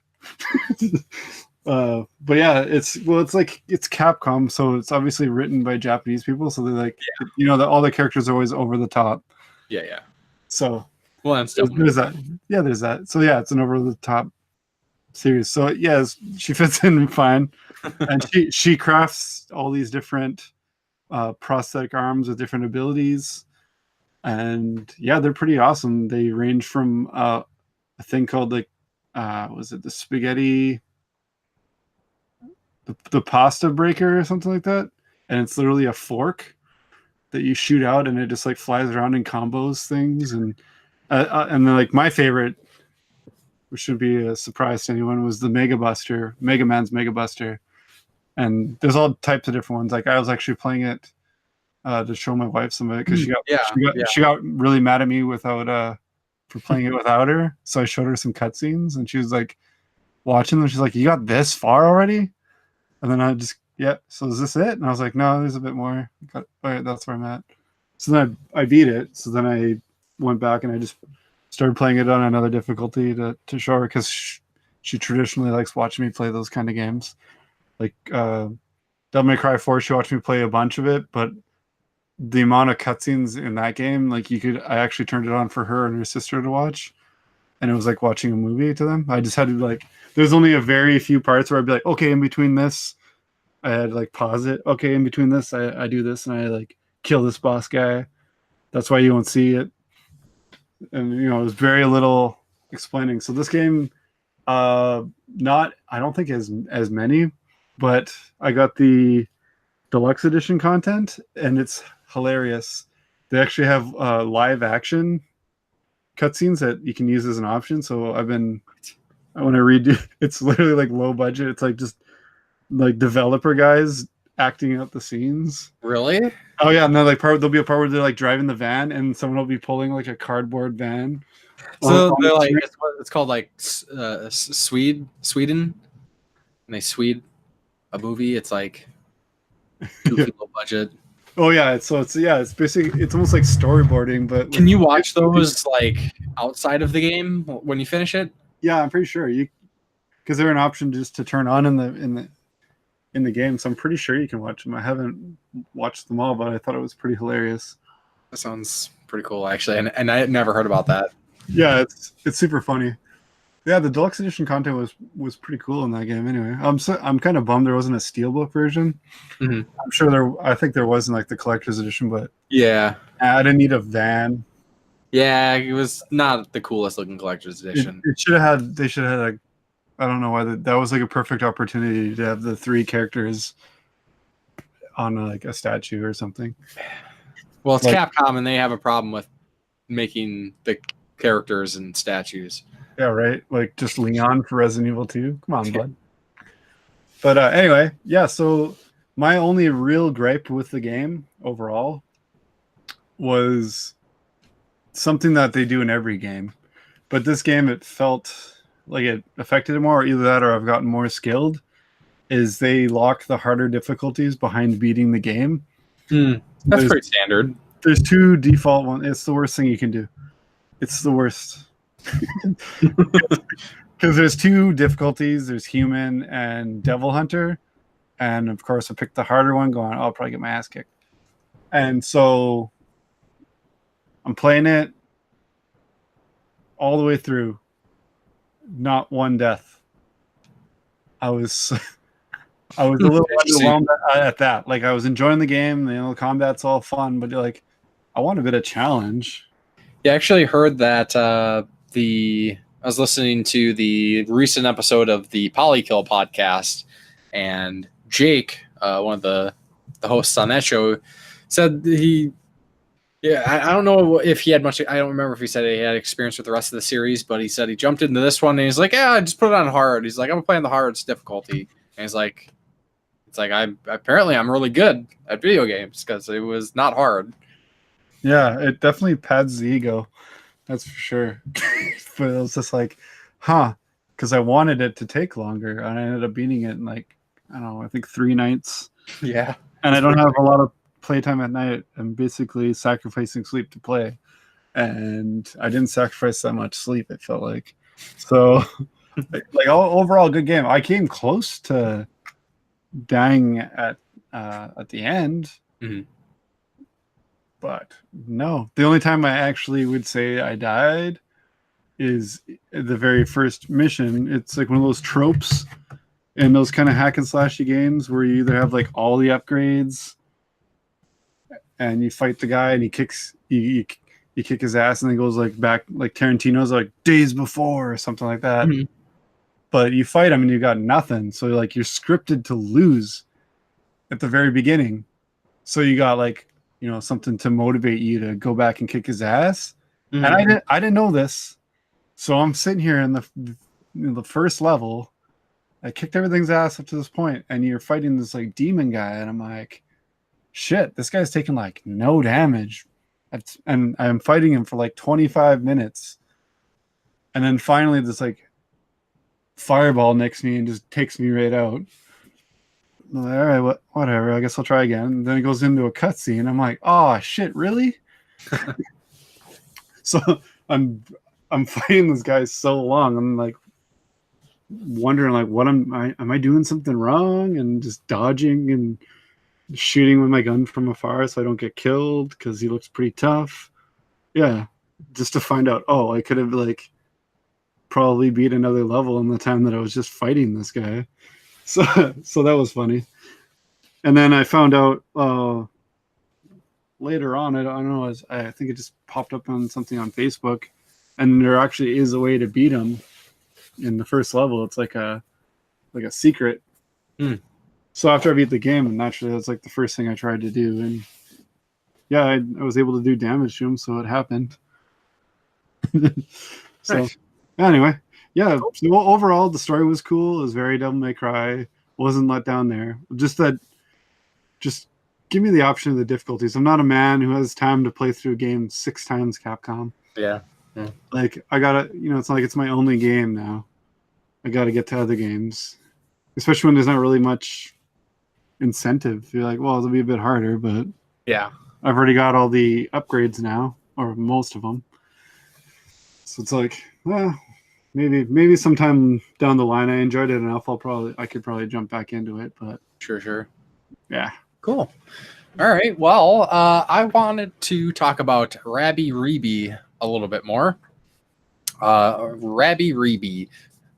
But yeah, it's Capcom, so it's obviously written by Japanese people, so they're like, all the characters are always over the top. Yeah. So there's that. Yeah, there's that. So yeah, it's an over the top series. So yes, she fits in fine, and she crafts all these different prosthetic arms with different abilities, and yeah, they're pretty awesome. They range from a thing called like was it the spaghetti, the pasta breaker or something like that, and it's literally a fork that you shoot out, and it just like flies around and combos things. And then like my favorite, which should be a surprise to anyone, was the Mega Man's Mega Buster. And there's all types of different ones. Like I was actually playing it to show my wife some of it because she got really mad at me for playing it without her. So I showed her some cutscenes, and she was like watching them. She's like, "You got this far already?" And then I just, so is this it? And I was like, no, there's a bit more. All right, that's where I'm at. So then I beat it. So then I went back and I just started playing it on another difficulty to show her, because she traditionally likes watching me play those kind of games. Like Devil May Cry 4, she watched me play a bunch of it, but the amount of cutscenes in that game, like I actually turned it on for her and her sister to watch, and it was like watching a movie to them. I just had to there's only a very few parts where I'd be like, okay, in between this, I had to like pause it. Okay, in between this, I do this, and I like kill this boss guy. That's why you won't see it. And it was very little explaining. So this game, I don't think as many, but I got the deluxe edition content, and it's hilarious. They actually have live action cutscenes that you can use as an option. So when I redo, it's literally like low budget. It's like just like developer guys acting out the scenes. Really? Oh yeah, and then there'll be a part where they're like driving the van, and someone will be pulling like a cardboard van. So they're like, it's called like Sweden. and they suite a movie. It's like goofy low budget. Oh yeah, it's basically it's almost like storyboarding, but Can you watch those like outside of the game when you finish it? Yeah, I'm pretty sure because they're an option just to turn on in the game. So I'm pretty sure you can watch them. I haven't watched them all, but I thought it was pretty hilarious. That sounds pretty cool, actually, and I had never heard about that. Yeah, it's super funny. Yeah, the deluxe edition content was pretty cool in that game. Anyway, I'm kind of bummed there wasn't a steelbook version. Mm-hmm. I'm sure I think there was in like the collector's edition, but yeah, I didn't need a van. Yeah, it was not the coolest looking collector's edition. It should have had. They should have had. Like, I don't know why that was like a perfect opportunity to have the 3 characters on like a statue or something. Well, it's Capcom, and they have a problem with making the characters and statues. Yeah, right. Like just Leon for Resident Evil 2. Come on, bud. But anyway, yeah. So my only real gripe with the game overall was something that they do in every game, but this game it felt like it affected it more. Either that, or I've gotten more skilled. Is they lock the harder difficulties behind beating the game. That's pretty standard. There's 2 default ones. It's the worst thing you can do. It's the worst. Because there's 2 difficulties. There's human and devil hunter, and of course I picked the harder one, going I'll probably get my ass kicked. And so I'm playing it all the way through, not one death. I was a little underwhelmed at that. Like, I was enjoying the game, the combat's all fun, but like I want a bit of challenge. Yeah, I actually heard that I was listening to the recent episode of the Polykill podcast, and Jake, one of the hosts on that show, said I don't know if he had much. I don't remember if he said he had experience with the rest of the series, but he said he jumped into this one and he's like, yeah, just put it on hard. He's like, I'm playing the hardest difficulty, and he's like, I'm really good at video games because it was not hard. Yeah, it definitely pads the ego. That's for sure. But it was just like, because I wanted it to take longer, and I ended up beating it in like, I don't know, I think 3 nights. Yeah. And I don't have a lot of playtime at night. I'm basically sacrificing sleep to play. And I didn't sacrifice that much sleep, it felt like. So, like overall, good game. I came close to dying at the end. Mm-hmm. But no, the only time I actually would say I died is the very first mission. It's like one of those tropes in those kind of hack and slashy games where you either have like all the upgrades and you fight the guy and he kicks you kick his ass and then goes like back, like Tarantino's like days before or something like that. Mm-hmm. But you fight him and you got nothing, so like you're scripted to lose at the very beginning. So you got like, something to motivate you to go back and kick his ass. Mm-hmm. And I didn't know this. So I'm sitting here in the first level. I kicked everything's ass up to this point, and you're fighting this like demon guy, and I'm like, shit, this guy's taking like no damage. And I'm fighting him for like 25 minutes. And then finally this like fireball nicks me and just takes me right out. All right, whatever. I guess I'll try again. And then it goes into a cutscene. I'm like, oh shit, really? So I'm fighting this guy so long. I'm like wondering, like, what am I doing something wrong? And just dodging and shooting with my gun from afar so I don't get killed because he looks pretty tough. Yeah, just to find out, I could have like probably beat another level in the time that I was just fighting this guy. So that was funny. And then I found out later on, I don't know, I think it just popped up on something on Facebook, and there actually is a way to beat him in the first level. It's like a secret. So after I beat the game, naturally that's like the first thing I tried to do, and yeah, I was able to do damage to him, so it happened. So nice. Anyway, yeah, so overall the story was cool. It was very Devil May Cry. Wasn't let down there. Just give me the option of the difficulties. I'm not a man who has time to play through a game 6 times, Capcom. Yeah. Like I gotta, it's like it's my only game now. I gotta get to other games. especially when there's not really much incentive. You're like, well, it'll be a bit harder, but Yeah. I've already got all the upgrades now, or most of them. So it's like, well, maybe sometime down the line I enjoyed it enough. I could probably jump back into it, but Sure. yeah. Cool. All right. Well, I wanted to talk about Rabi-Ribi a little bit more. Rabi-Ribi.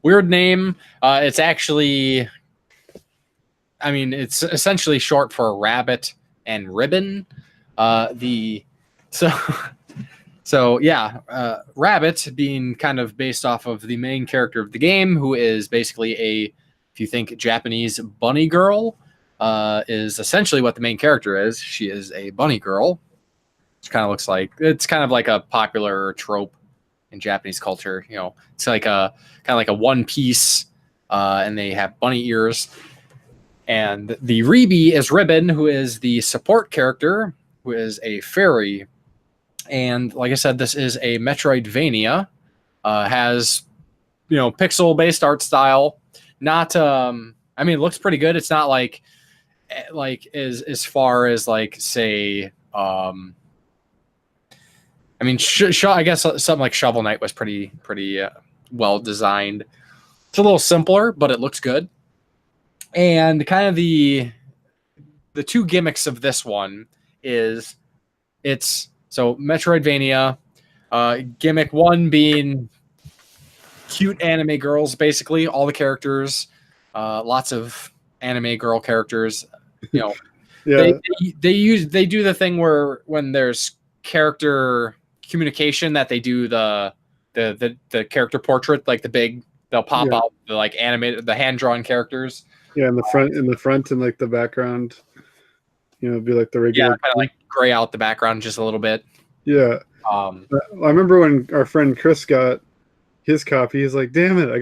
Weird name. It's actually, it's essentially short for rabbit and ribbon. Rabbit being kind of based off of the main character of the game, who is basically if you think Japanese bunny girl, is essentially what the main character is. She is a bunny girl. Which it's kind of like a popular trope in Japanese culture. It's like a kind of like a one piece, and they have bunny ears. And the Ribi is Ribbon, who is the support character, who is a fairy. And like I said, this is a Metroidvania. Has pixel based art style. Not it looks pretty good. It's not like as far as like say I guess something like Shovel Knight was pretty well designed. It's a little simpler, but it looks good. And kind of the two gimmicks of this one is it's so Metroidvania, gimmick one being cute anime girls, basically all the characters, lots of anime girl characters. Yeah. They do the thing where when there's character communication that they do the character portrait, like they'll pop out the like animated, the hand drawn characters. Yeah, in the front and like the background, it'd be like the regular. Yeah, kind of like gray out the background just a little bit. Yeah. I remember when our friend Chris got his copy. He's like, "Damn it! I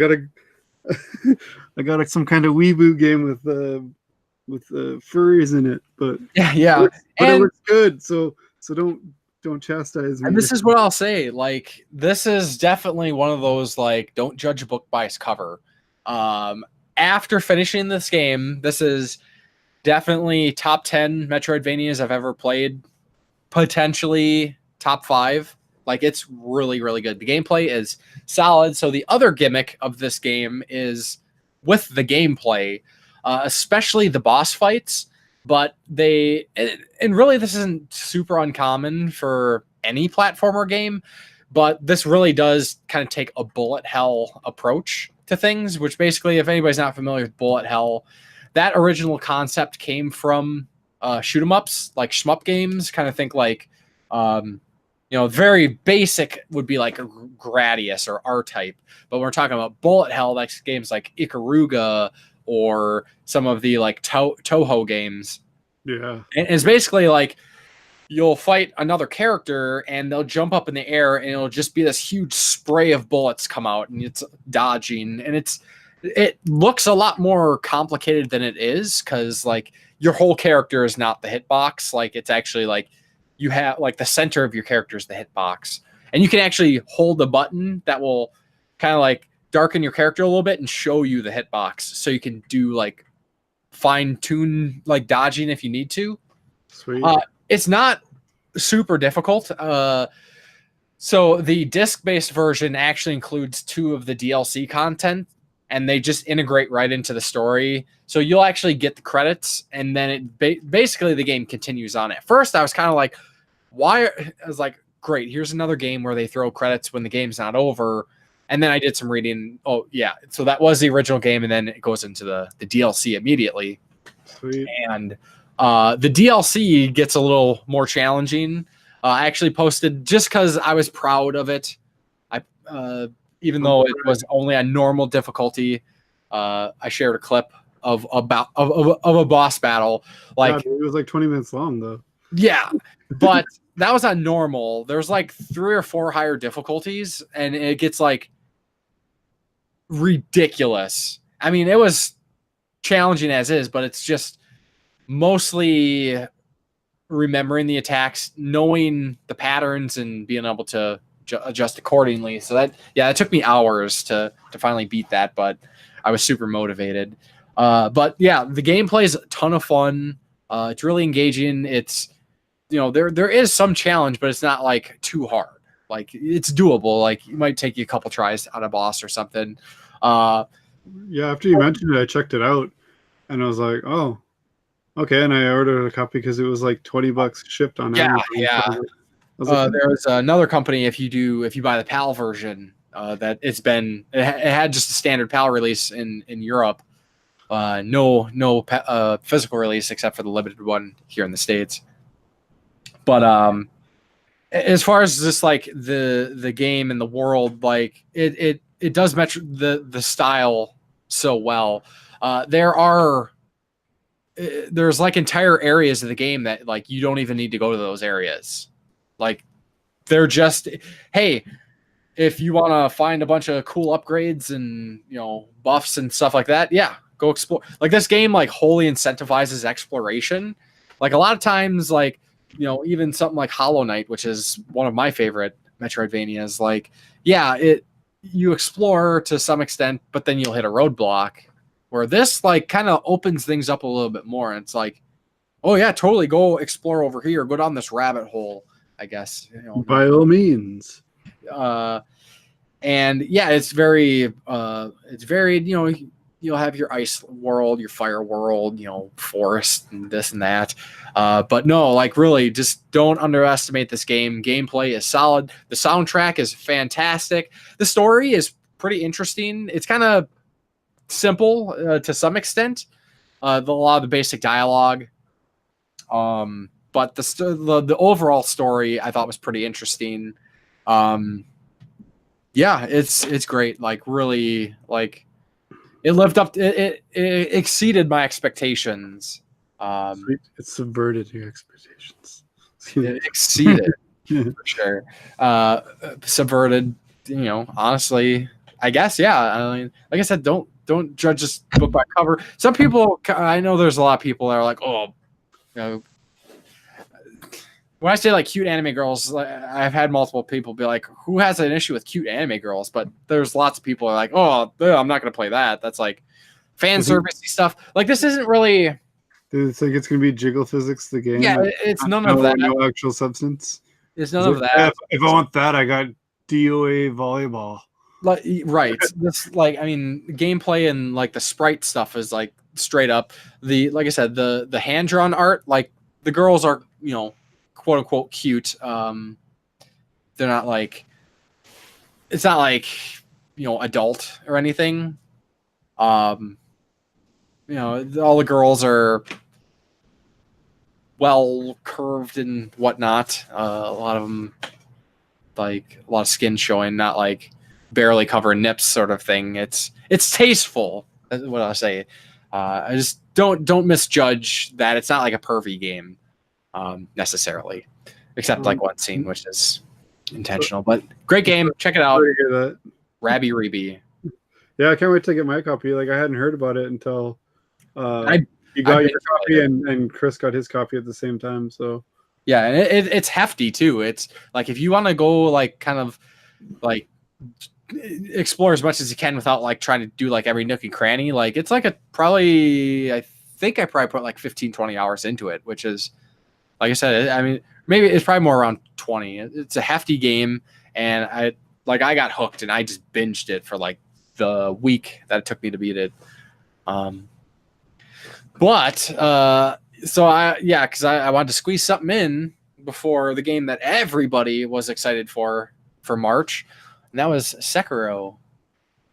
got some kind of weeboo game with furries in it." But yeah, it looks good. So don't chastise me. And this is what I'll say. Like, this is definitely one of those like, don't judge a book by its cover. After finishing this game, this is definitely top 10 Metroidvanias I've ever played. Potentially top 5. Like, it's really, really good. The gameplay is solid. So the other gimmick of this game is with the gameplay, especially the boss fights. But and really this isn't super uncommon for any platformer game, but this really does kind of take a bullet hell approach to things, which basically, if anybody's not familiar with bullet hell, that original concept came from shoot 'em ups, like shmup games. Kind of think like, very basic would be like a Gradius or R-Type, but we're talking about bullet hell, like games like Ikaruga or some of the like Toho games. Yeah. And it's basically like you'll fight another character and they'll jump up in the air and it'll just be this huge spray of bullets come out and it's dodging. And it looks a lot more complicated than it is, because like your whole character is not the hitbox. Like, it's actually like you have like the center of your character is the hitbox. And you can actually hold a button that will kind of like darken your character a little bit and show you the hitbox, so you can do like fine tune like dodging if you need to. Sweet. It's not super difficult. So the disc-based version actually includes 2 of the DLC content, and they just integrate right into the story. So you'll actually get the credits, and then basically the game continues on. At first, I was kind of like, I was like, great, here's another game where they throw credits when the game's not over. And then I did some reading. Oh, yeah. So that was the original game, and then it goes into the DLC immediately. Sweet. And the DLC gets a little more challenging. I actually posted, just because I was proud of it. Even though it was only a normal difficulty, I shared a clip of a boss battle. Like, God, it was like 20 minutes long, though. Yeah, but that was on normal. There's like 3 or 4 higher difficulties, and it gets like ridiculous. I mean, it was challenging as is, but it's just mostly remembering the attacks, knowing the patterns, and being able to adjust accordingly. So that, it took me hours to finally beat that, but I was super motivated. But yeah, the gameplay is a ton of fun. It's really engaging. It's, there is some challenge, but it's not like too hard. Like it's doable. Like it might take you a couple tries on a boss or something. Yeah, after you mentioned it, I checked it out, and I was like, oh, okay. And I ordered a copy because it was like $20 shipped on Amazon. Yeah. There's another company, if you buy the PAL version, that it had just a standard PAL release in Europe. No physical release except for the limited one here in the States. But as far as just like the game and the world, like it does match the style so well. There's like entire areas of the game that like you don't even need to go to those areas. Like they're just, hey, if you want to find a bunch of cool upgrades and buffs and stuff like that, yeah, go explore. Like this game like wholly incentivizes exploration. Like a lot of times, like even something like Hollow Knight, which is one of my favorite Metroidvanias, like you explore to some extent, but then you'll hit a roadblock. Where this like kind of opens things up a little bit more, and it's like, oh yeah, totally, go explore over here, go down this rabbit hole, I guess. By all means. And yeah, it's very you'll have your ice world, your fire world, forest and this and that. But no, like really, just don't underestimate this game. Gameplay is solid. The soundtrack is fantastic. The story is pretty interesting. It's kind of simple to some extent. A lot of the basic dialogue. But the overall story I thought was pretty interesting. Yeah, it's great. Like really, like it lived up. It exceeded my expectations. It subverted your expectations. It exceeded for sure. Subverted. Honestly, I guess. Yeah. I mean, like I said, don't judge this book by cover. Some people, I know there's a lot of people that are like, oh, when I say like cute anime girls, I've had multiple people be like, who has an issue with cute anime girls? But there's lots of people that are like, oh, I'm not going to play that. That's like fan servicey stuff. Like this isn't really. Do you think it's going to be jiggle physics, the game? Yeah, it's none of that. No actual substance. It's none of that. If I want that, I got DOA volleyball. Like, right. This like, I mean, gameplay and like the sprite stuff is like straight up. Like I said, the hand drawn art, like the girls are, quote unquote cute. They're not like, it's not like, adult or anything. All the girls are well curved and whatnot. A lot of them, like a lot of skin showing, not like barely covering nips sort of thing. It's tasteful. That's what I'll say. I just don't misjudge that. It's not like a pervy game necessarily, except like one scene, which is intentional. But great game. Check it out. Rabi-Ribi. Yeah, I can't wait to get my copy. Like I hadn't heard about it until you got your copy and Chris got his copy at the same time. So yeah, and it's hefty too. It's like if you want to go like kind of like explore as much as you can without like trying to do like every nook and cranny, like it's like I think I probably put like 15-20 hours into it, which is, like I said, I mean, maybe it's probably more around 20. It's a hefty game, and I got hooked and I just binged it for like the week that it took me to beat it. Because I wanted to squeeze something in before the game that everybody was excited for March, and that was Sekiro.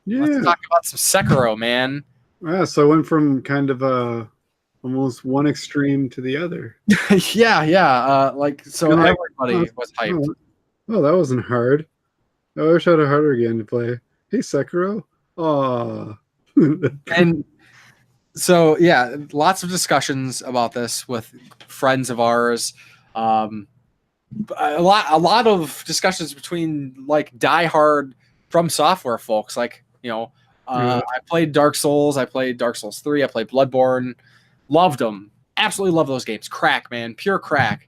Yeah, let's talk about some Sekiro, man. Yeah, so I went from kind of almost one extreme to the other. yeah. Everybody was hyped. Oh, that wasn't hard. I wish I had a harder game to play. Hey, Sekiro. Oh. And so, yeah, lots of discussions about this with friends of ours. A lot of discussions between like diehard From Software folks. Like, I played Dark Souls. I played Dark Souls 3. I played Bloodborne. Loved them. Absolutely love those games. Crack, man. Pure crack.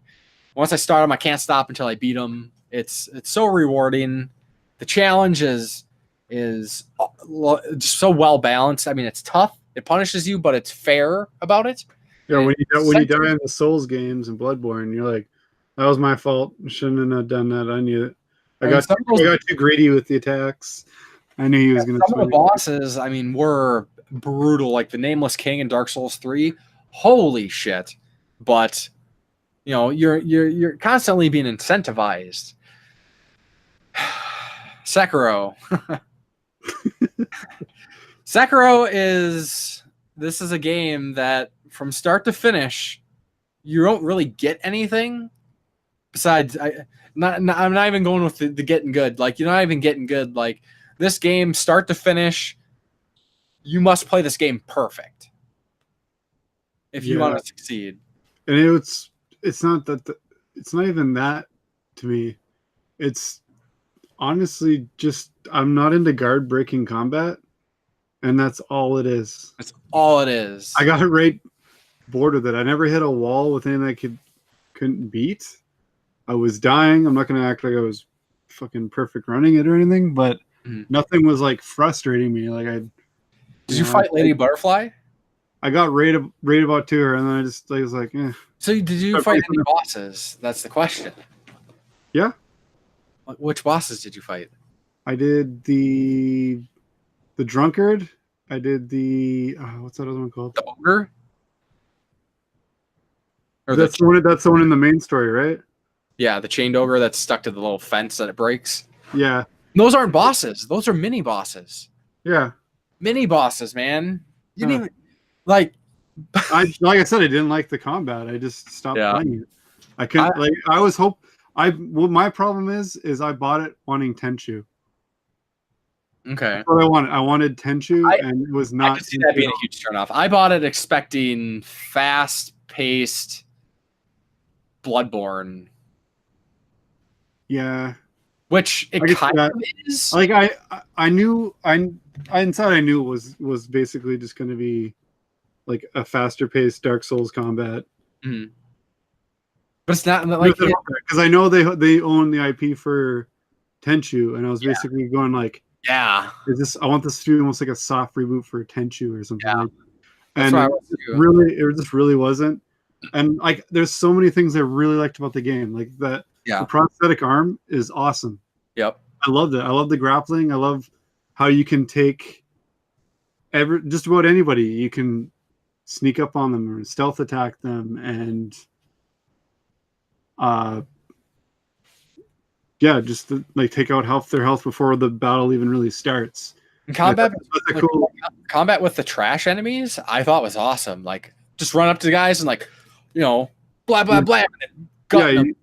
Once I start them, I can't stop until I beat them. It's so rewarding. The challenge is just so well balanced. I mean, it's tough. It punishes you, but it's fair about it. Yeah, when you die in the Souls games and Bloodborne, you're like, that was my fault. Shouldn't have done that. I knew it. I got too greedy with the attacks. I knew he was going to. Some of the bosses, I mean, were brutal. Like the Nameless King in Dark Souls 3. Holy shit! But you know, you're constantly being incentivized. Sekiro. Sekiro is a game that from start to finish, you don't really get anything besides. I'm not even going with the getting good. Like, you're not even getting good. Like, this game, start to finish, you must play this game perfect if you want to succeed. And it's not even that to me. It's honestly just I'm not into guard breaking combat, and that's all it is. That's all it is. I got it right bored with it. I never hit a wall with anything I couldn't beat. I was dying. I'm not gonna act like I was fucking perfect running it or anything, but nothing was like frustrating me. Like Did you fight Lady Butterfly? I got right about to her, and then I was like, eh. So did you fight any bosses? That's the question. Yeah. Which bosses did you fight? I did the drunkard. I did the what's that other one called? The ogre. Or that's the one in the main story, right? Yeah, the chained ogre that's stuck to the little fence that it breaks. Yeah. Those aren't bosses. Those are mini bosses. Yeah. Mini bosses, man. You didn't even like. Like I said, I didn't like the combat. I just stopped playing it. I couldn't. My problem is I bought it wanting Tenchu. Okay. That's what I wanted. I wanted Tenchu, and it was not. I could see that being a huge turnoff. I bought it expecting fast-paced Bloodborne. Yeah. Which it kind of is. Like I knew inside I knew it was basically just going to be like a faster paced Dark Souls combat. Mm-hmm. But it's not like, because I know they own the IP for Tenchu, and I was basically going like, I want this to be almost like a soft reboot for Tenchu or something. Yeah. And it just really wasn't. And like, there's so many things I really liked about the game, like that. Yeah. The prosthetic arm is awesome. Yep. I loved it. I love the grappling. I love how you can take just about anybody. You can sneak up on them or stealth attack them, and just to, like, take out their health before the battle even really starts. And combat with the trash enemies, I thought was awesome. Like, just run up to the guys and like, you know, blah blah blah. And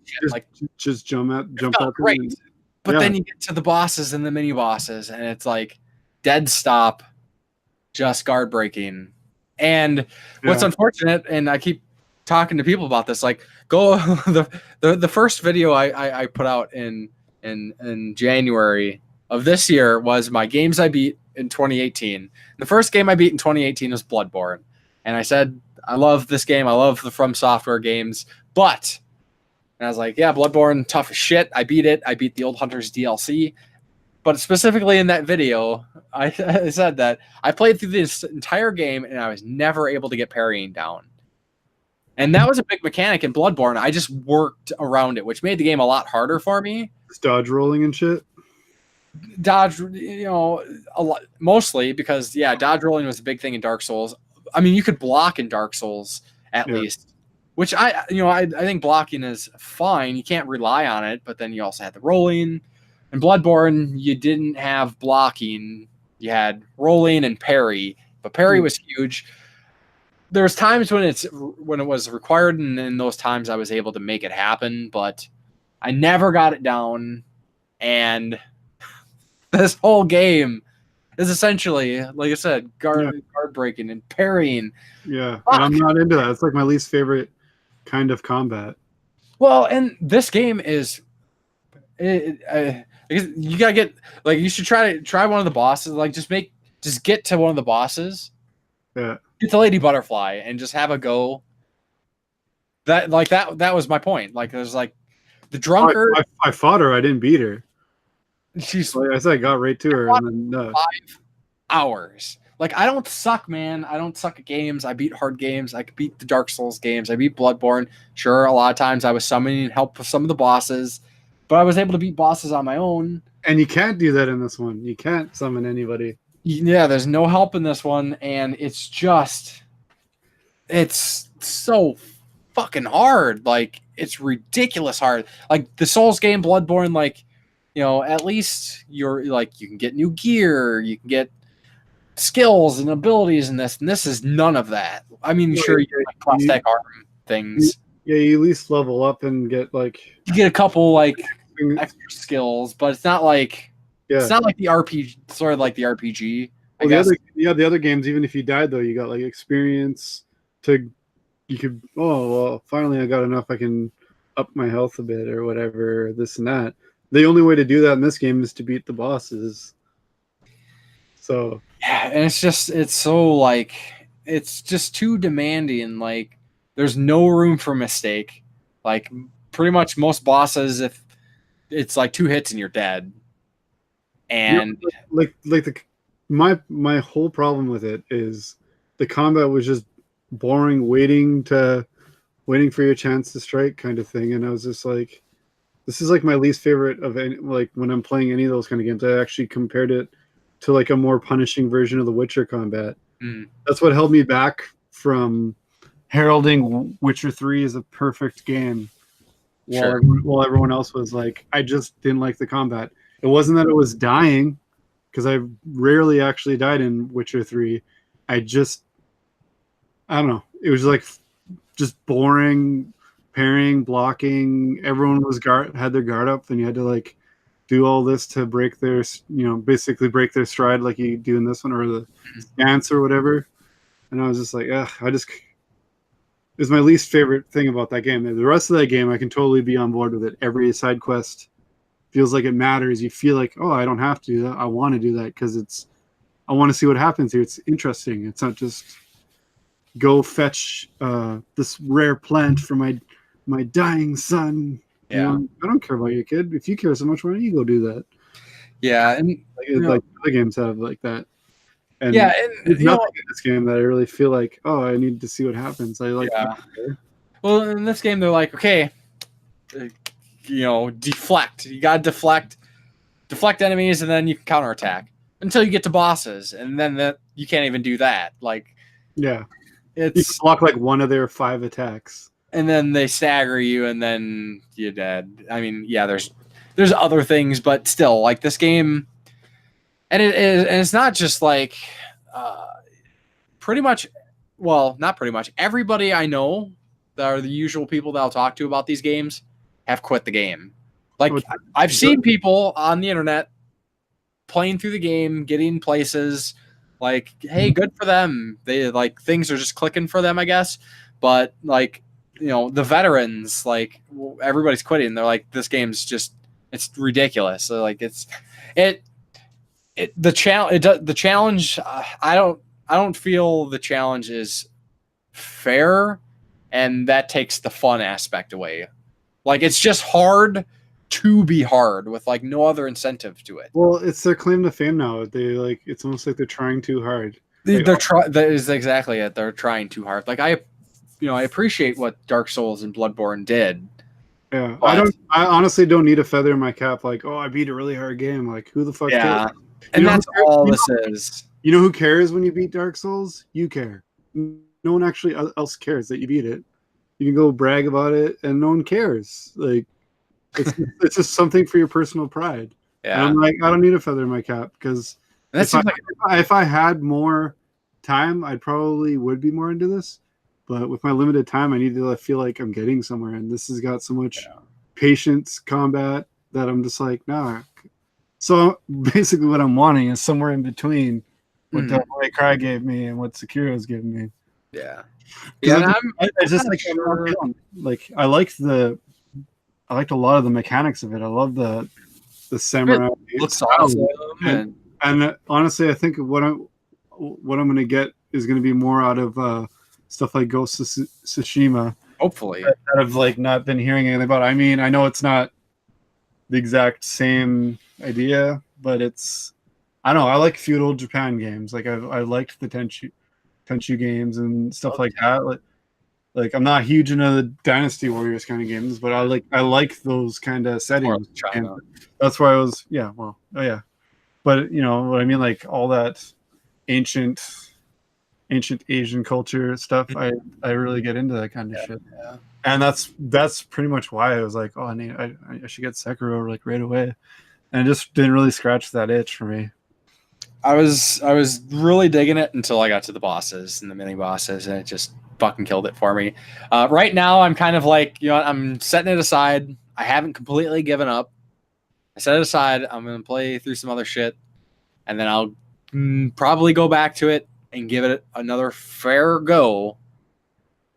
just jump out. Great. But then you get to the bosses and the mini bosses, and it's like dead stop, just guard breaking. And what's unfortunate, and I keep talking to people about this, like, go the first video I put out in January of this year was my games I beat in 2018. The first game I beat in 2018 was Bloodborne, and I said I love this game. I love the From Software games, but. And I was like, yeah, Bloodborne, tough as shit. I beat it. I beat the Old Hunters DLC. But specifically in that video, I said that I played through this entire game and I was never able to get parrying down. And that was a big mechanic in Bloodborne. I just worked around it, which made the game a lot harder for me. Just dodge rolling and shit? Dodge, a lot, mostly because, dodge rolling was a big thing in Dark Souls. I mean, you could block in Dark Souls at least. Which I think blocking is fine. You can't rely on it, but then you also had the rolling. In Bloodborne, you didn't have blocking. You had rolling and parry, but parry was huge. There was times when it was required, and in those times I was able to make it happen, but I never got it down. And this whole game is essentially, like I said, guard breaking and parrying. Yeah, and I'm not into that. It's like my least favorite kind of combat. Well, and this game is you gotta get, like, you should try one of the bosses. Like, just get to one of the bosses. Yeah. Get to Lady Butterfly and just have a go. That was my point. Like, there's like the drunkard. I fought her. I didn't beat her. She's. Like I said, I got right to her. And then, 5 hours. like I don't suck, man. I don't suck at games. I beat hard games. I could beat the Dark Souls games. I beat Bloodborne. Sure, a lot of times I was summoning help with some of the bosses, but I was able to beat bosses on my own. And you can't do that in this one. You can't summon anybody. Yeah, there's no help in this one, and it's so fucking hard. Like, it's ridiculous hard. Like the Souls game, Bloodborne, like, you know, at least you're like, you can get new gear, you can get skills and abilities in this, and this is none of that. I mean, sure, you get like prosthetic arm things. Yeah, you at least level up and get like, you get a couple like extra skills, but it's not like it's not like the RPG, sort of like the RPG. Well, the other games, even if you died though, you got like experience to, you could, oh well, finally I got enough, I can up my health a bit or whatever, this and that. The only way to do that in this game is to beat the bosses. So yeah, and it's so like, it's just too demanding. Like, there's no room for mistake. Like, pretty much most bosses, if it's like 2 hits and you're dead. And my whole problem with it is the combat was just boring, waiting for your chance to strike kind of thing. And I was just like, this is like my least favorite of any, like when I'm playing any of those kind of games. I actually compared it to like a more punishing version of the Witcher combat. That's what held me back from heralding Witcher 3 as a perfect game. While everyone else was like, I just didn't like the combat. It wasn't that it was dying, because I rarely actually died in Witcher 3. I don't know. It was like just boring, parrying, blocking. Everyone was had their guard up, and you had to like do all this to break their, basically break their stride like you do in this one, or the stance or whatever. And I was just like, it's my least favorite thing about that game. The rest of that game, I can totally be on board with it. Every side quest feels like it matters. You feel like, oh, I don't have to do that. I want to do that because I want to see what happens here. It's interesting. It's not just go fetch this rare plant for my dying son. Yeah, I don't care about you, kid. If you care so much, why don't you go do that? Yeah, and like other games have like that. And yeah, it's nothing in this game that I really feel like, oh, I need to see what happens. I like. Yeah. Well, in this game, they're like, okay, deflect. You gotta deflect enemies, and then you can counterattack until you get to bosses, and then you can't even do that. Like, yeah, you can block like one of their 5 attacks, and then they stagger you, and then you're dead. I mean, yeah, there's other things, but still, like this game, and it's not just like pretty much. Well, not pretty much. Everybody I know that are the usual people that I'll talk to about these games have quit the game. Like, I've seen people on the internet playing through the game, getting places. Like, hey, good for them. They like things are just clicking for them, I guess. But like, the veterans, like everybody's quitting. They're like, this game's just, it's ridiculous. So like, the challenge. I don't feel the challenge is fair, and that takes the fun aspect away. Like, it's just hard to be hard with like no other incentive to it. Well, it's their claim to fame now. It's almost like they're trying too hard. That is exactly it. They're trying too hard. Like, I appreciate what Dark Souls and Bloodborne did. Yeah, I honestly don't need a feather in my cap. Like, oh, I beat a really hard game. Like, who the fuck cares? And that's all this is. You know who cares when you beat Dark Souls? You care. No one actually else cares that you beat it. You can go brag about it, and no one cares. Like, it's just something for your personal pride. Yeah, and I'm like, I don't need a feather in my cap, because if I had more time, I probably would be more into this. But with my limited time, I need to feel like I'm getting somewhere, and this has got so much patience combat that I'm just like, nah. So basically, what I'm wanting is somewhere in between what Devil May Cry gave me and what Sekiro's given me. Yeah. Yeah, I just like, sure. Like I liked a lot of the mechanics of it. I love the samurai. It looks awesome. And honestly, I think what I'm going to get is going to be more out of stuff like Ghost of Tsushima. Hopefully, that I've like not been hearing anything about. I mean, I know it's not the exact same idea, but I don't know. I like feudal Japan games. Like I liked the Tenchu games and stuff like that. Like I'm not huge into the Dynasty Warriors kind of games, but I like those kind of settings. And that's why I was But you know what I mean, like all that ancient Asian culture stuff. I really get into that kind of shit. Yeah. And that's pretty much why I was like, oh, I should get Sekiro like right away. And it just didn't really scratch that itch for me. I was really digging it until I got to the bosses and the mini bosses, and it just fucking killed it for me. Right now, I'm kind of like, you know, I'm setting it aside. I haven't completely given up. I set it aside. I'm gonna play through some other shit, and then I'll probably go back to it and give it another fair go,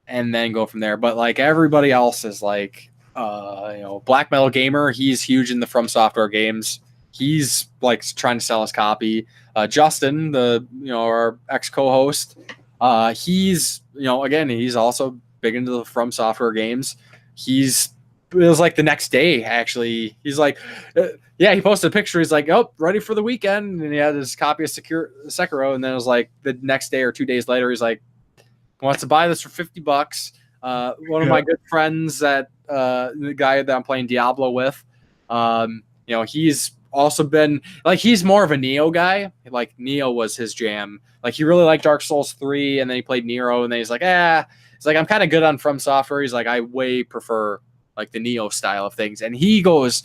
and then go from there. But like everybody else is like, you know, Black Metal Gamer. He's huge in the From Software games. He's like trying to sell his copy. Justin, our ex co-host, he's, you know, again, he's also big into the From Software games. It was like the next day, actually. He's like, he posted a picture. He's like, oh, ready for the weekend. And he had his copy of Sekiro. And then it was like the next day or 2 days later, he's like, wants to buy this for $50. One of my good friends, the guy that I'm playing Diablo with, you know, he's also been like, he's more of a Neo guy. Like Neo was his jam. Like he really liked Dark Souls 3, and then he played Nero, and then he's like, it's like, I'm kind of good on From Software. He's like, I way prefer like the Neo style of things. And he goes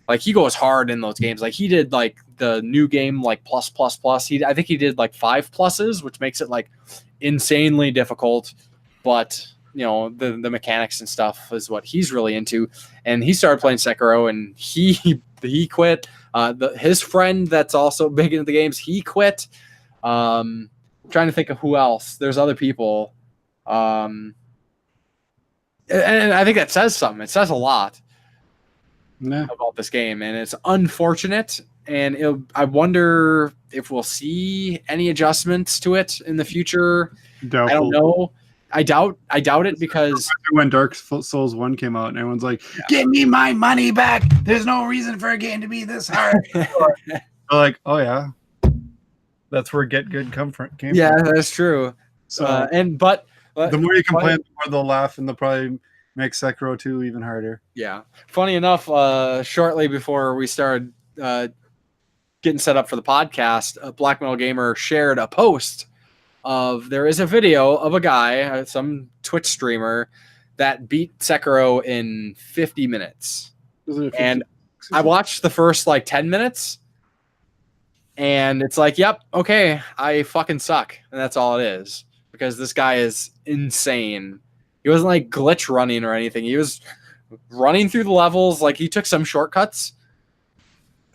hard in those games. Like he did like the new game, like plus. I think he did like 5 pluses, which makes it like insanely difficult. But you know, the mechanics and stuff is what he's really into. And he started playing Sekiro, and he quit. His friend that's also big into the games, he quit. Trying to think of who else. There's other people. And I think that says something. It says a lot about this game, and it's unfortunate. And I wonder if we'll see any adjustments to it in the future. Doubtful. I don't know. I doubt it, because when Dark Souls 1 came out and everyone's like, give me my money back. There's no reason for a game to be this hard. Like, oh yeah. That's where Get Good came from. Yeah, that's true. So but the more you complain, the more they'll laugh, and they'll probably make Sekiro 2 even harder. Yeah. Funny enough, shortly before we started getting set up for the podcast, Black Metal Gamer shared a post there is a video of a guy, some Twitch streamer, that beat Sekiro in 50 minutes. And I watched the first like 10 minutes, and it's like, yep, okay, I fucking suck. And that's all it is, because this guy is insane. He wasn't like glitch running or anything. He was running through the levels. Like he took some shortcuts,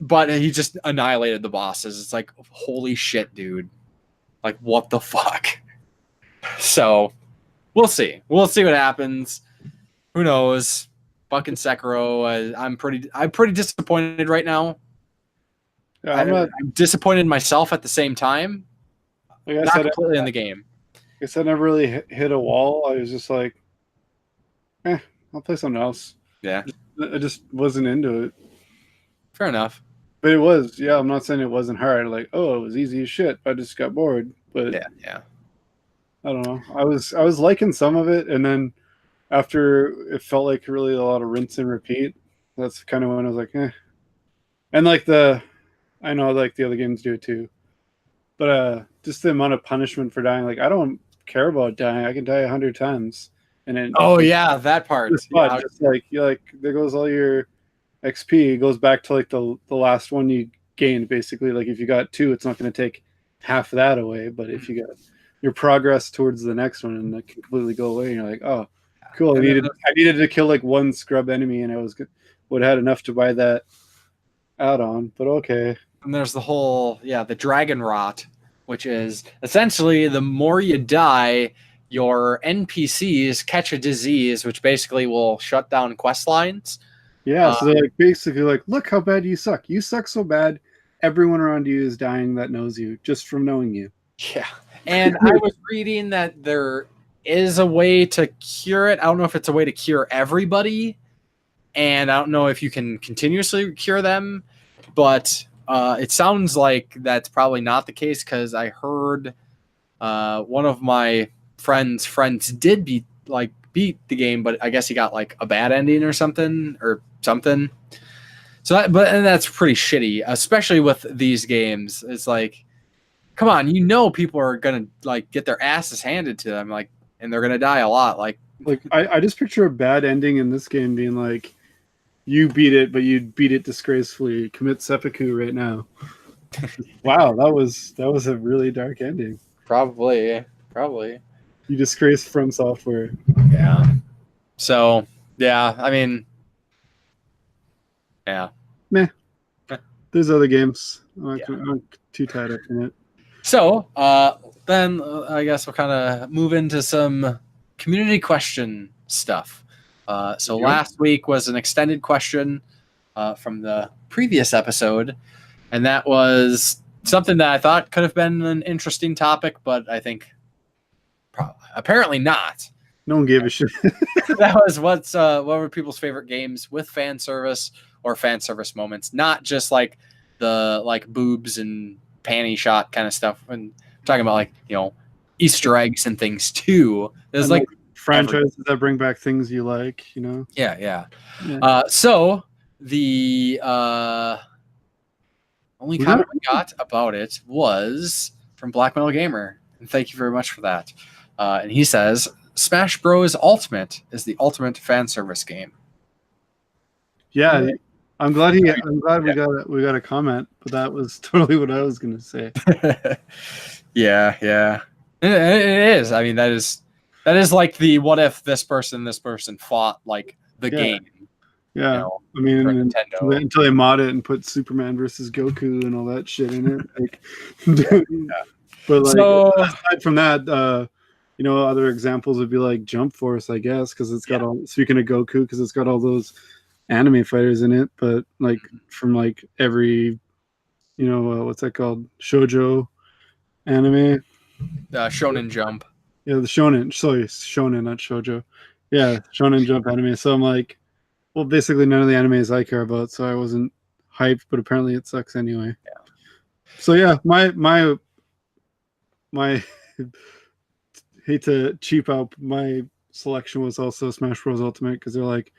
but he just annihilated the bosses. It's like, holy shit, dude. Like, what the fuck? So, we'll see. We'll see what happens. Who knows? Fucking Sekiro. I'm pretty disappointed right now. Yeah, I'm disappointed in myself at the same time. Like not completely in the game. I guess I never really hit a wall. I was just like, I'll play something else. Yeah. I just wasn't into it. Fair enough. But it was, I'm not saying it wasn't hard. Like, it was easy as shit. I just got bored. But yeah. I don't know. I was liking some of it, and then after it felt like really a lot of rinse and repeat. That's kind of when I was like, And like I know like the other games do it too. But just the amount of punishment for dying, like I don't care about dying. I can die 100 times. And then that part. Just like there goes all your XP. It goes back to like the last one you gained, basically. Like if you got 2, it's not going to take half of that away. But if you got your progress towards the next one and it completely go away, and you're like, oh, cool. I needed to kill like 1 scrub enemy, and I would have had enough to buy that add-on. But okay. And there's the whole the dragon rot, which is essentially the more you die, your NPCs catch a disease, which basically will shut down quest lines. Yeah, so they're like basically like, look how bad you suck. You suck so bad, everyone around you is dying that knows you just from knowing you. Yeah, and I was reading that there is a way to cure it. I don't know if it's a way to cure everybody, and I don't know if you can continuously cure them, but it sounds like that's probably not the case because I heard one of my friends did beat the game, but I guess he got like a bad ending or something. So that's pretty shitty, especially with these games. It's like, come on, people are gonna like get their asses handed to them, like, and they're gonna die a lot. Like I just picture a bad ending in this game being like, you beat it, but you beat it disgracefully. Commit seppuku right now. Wow, that was a really dark ending. Probably. You disgraced From Software. Yeah. So yeah, I mean, yeah. Meh. There's other games. I'm not too tied up in it. So then I guess we'll kind of move into some community question stuff. Last week was an extended question from the previous episode, and that was something that I thought could have been an interesting topic, but I think apparently not. No one gave a shit. That was what were people's favorite games with fan service or fan service moments, not just like the like boobs and panty shot kind of stuff. And I'm talking about like, Easter eggs and things too. There's like franchises that bring back things you like, Yeah. So the only comment we got about it was from Black Metal Gamer, and thank you very much for that. And he says, Smash Bros. Ultimate is the ultimate fan service game. Yeah, I'm glad we got a comment, but that was totally what I was gonna say. Yeah. It is. I mean, that is like the what if this person fought like the game. Yeah, I mean, until they mod it and put Superman versus Goku and all that shit in it. Like, but like aside from that, other examples would be like Jump Force, I guess, because it's got all. Speaking of Goku, because it's got all those anime fighters in it, but like from like every, what's that called? Shoujo anime. Shonen Jump. Yeah, the Shonen. Sorry, Shonen, not Shoujo. Yeah, Shonen Jump anime. So I'm like, well, basically none of the animes I care about, so I wasn't hyped, but apparently it sucks anyway. Yeah. So yeah, my hate to cheap out, my selection was also Smash Bros. Ultimate, because they're like,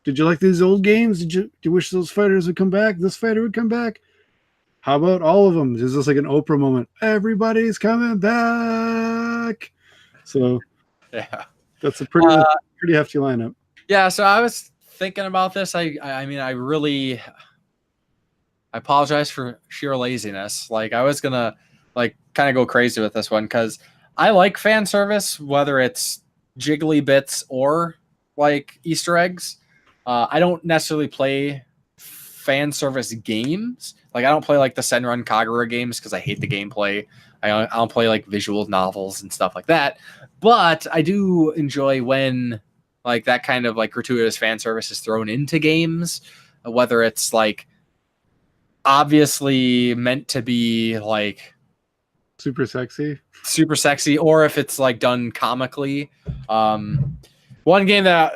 did you like these old games? Do you wish those fighters would come back? This fighter would come back? How about all of them? There's just like an Oprah moment. Everybody's coming back. So yeah, that's a pretty hefty lineup. Yeah, so I was thinking about this. I apologize for sheer laziness. Like, I was gonna like kind of go crazy with this one because I like fan service, whether it's jiggly bits or like Easter eggs. I don't necessarily play fan service games. Like, I don't play like the Senran Kagura games because I hate the gameplay. I don't play like visual novels and stuff like that. But I do enjoy when like that kind of like gratuitous fan service is thrown into games, whether it's like obviously meant to be like super sexy, or if it's like done comically. One game that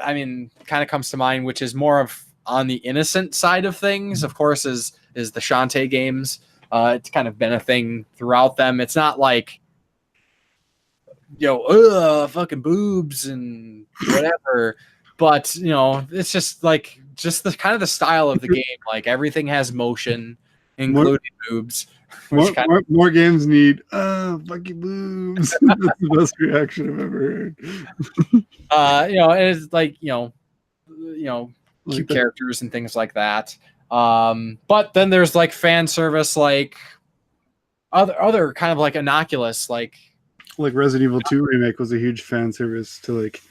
kind of comes to mind, which is more of on the innocent side of things, of course, is the Shantae games. It's kind of been a thing throughout them. It's not like, fucking boobs and whatever, but it's just like the kind of the style of the game. Like, everything has motion, including boobs. More games need fucking boobs. That's the best reaction I've ever heard. It's like cute characters and things like that. But then there's like fan service, like other kind of like innocuous, like Resident Evil 2 remake was a huge fan service to like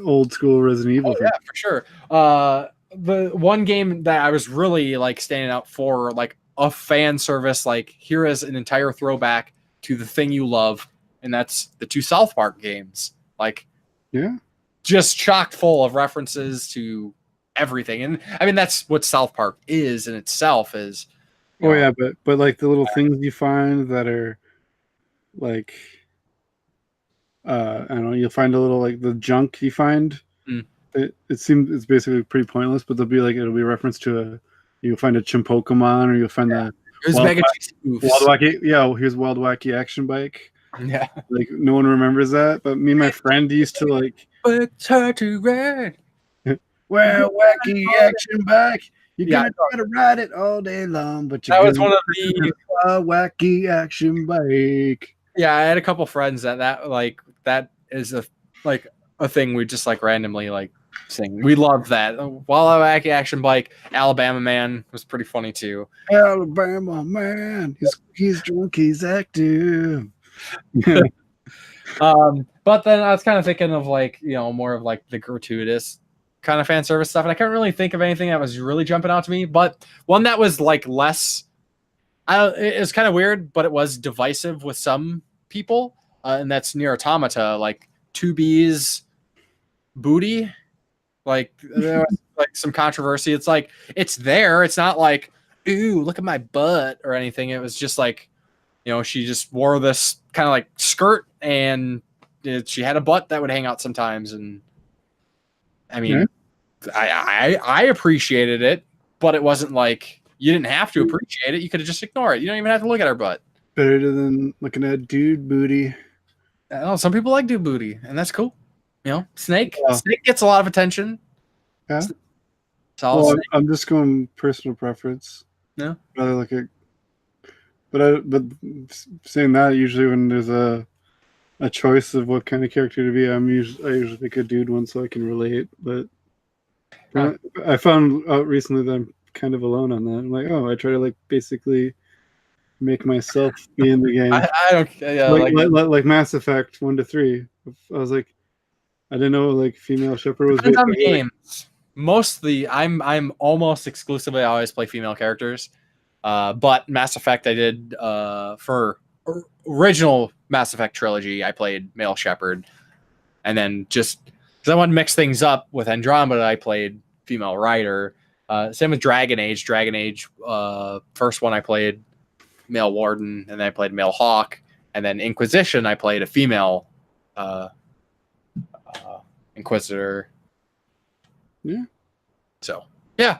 old school Resident Evil. Yeah, for sure. The one game that I was really like standing out for like a fan service, like, here is an entire throwback to the thing you love, and that's the 2 South Park games. Like, just chock full of references to everything. And I mean, that's what South Park is in itself. Is but like the little things you find that are like, I don't know, you'll find a little like the junk you find. It seems it's basically pretty pointless, but it'll be a reference to You'll find a Chimpokemon, or you'll find the It was Wild Mega Wacky- Cheese Spoofs. Wild Wacky. Yeah, here's Wild Wacky Action Bike. Yeah. Like no one remembers that, but me and my friend used to like. It's hard to ride. Well, wacky action bike. You're Yeah. gonna try to ride it all day long, but you're That was gonna one of the wacky action bike. Yeah, I had a couple friends that is a thing we just like randomly like sing. We love that. Wild Wacky Action Bike, Alabama Man was pretty funny too. Alabama man, he's drunk, he's active. But then I was kind of thinking of like, more of like the gratuitous kind of fan service stuff, and I can't really think of anything that was really jumping out to me. But one that was like less, it's kind of weird, but it was divisive with some people, and that's Nier Automata, like 2B's booty. Like there was like some controversy. It's like it's there. It's not like, ooh, look at my butt or anything. It was just like, she just wore this kind of like skirt, and she had a butt that would hang out sometimes. And I mean, I appreciated it, but it wasn't like you didn't have to appreciate it. You could have just ignored it. You don't even have to look at her butt. Better than looking at dude booty. I don't know, some people like dude booty, and that's cool. Snake. Yeah. Snake gets a lot of attention. Yeah. Solid Snake. I'm just going personal preference. Yeah. Rather like but saying that, usually when there's a choice of what kind of character to be, I usually pick a dude one so I can relate. But I found out recently that I'm kind of alone on that. I'm like, I try to like basically make myself be in the game. I don't. Yeah, like Mass Effect 1 to 3. I was like, I didn't know like female shepherd was. Depends on the games. Mostly, I'm almost exclusively. I always play female characters. But Mass Effect, I did for original Mass Effect trilogy. I played male shepherd, and then just because I wanted to mix things up with Andromeda, I played female rider. Same with Dragon Age. Dragon Age, first one I played male warden, and then I played male hawk, and then Inquisition I played a female inquisitor. Yeah. So yeah,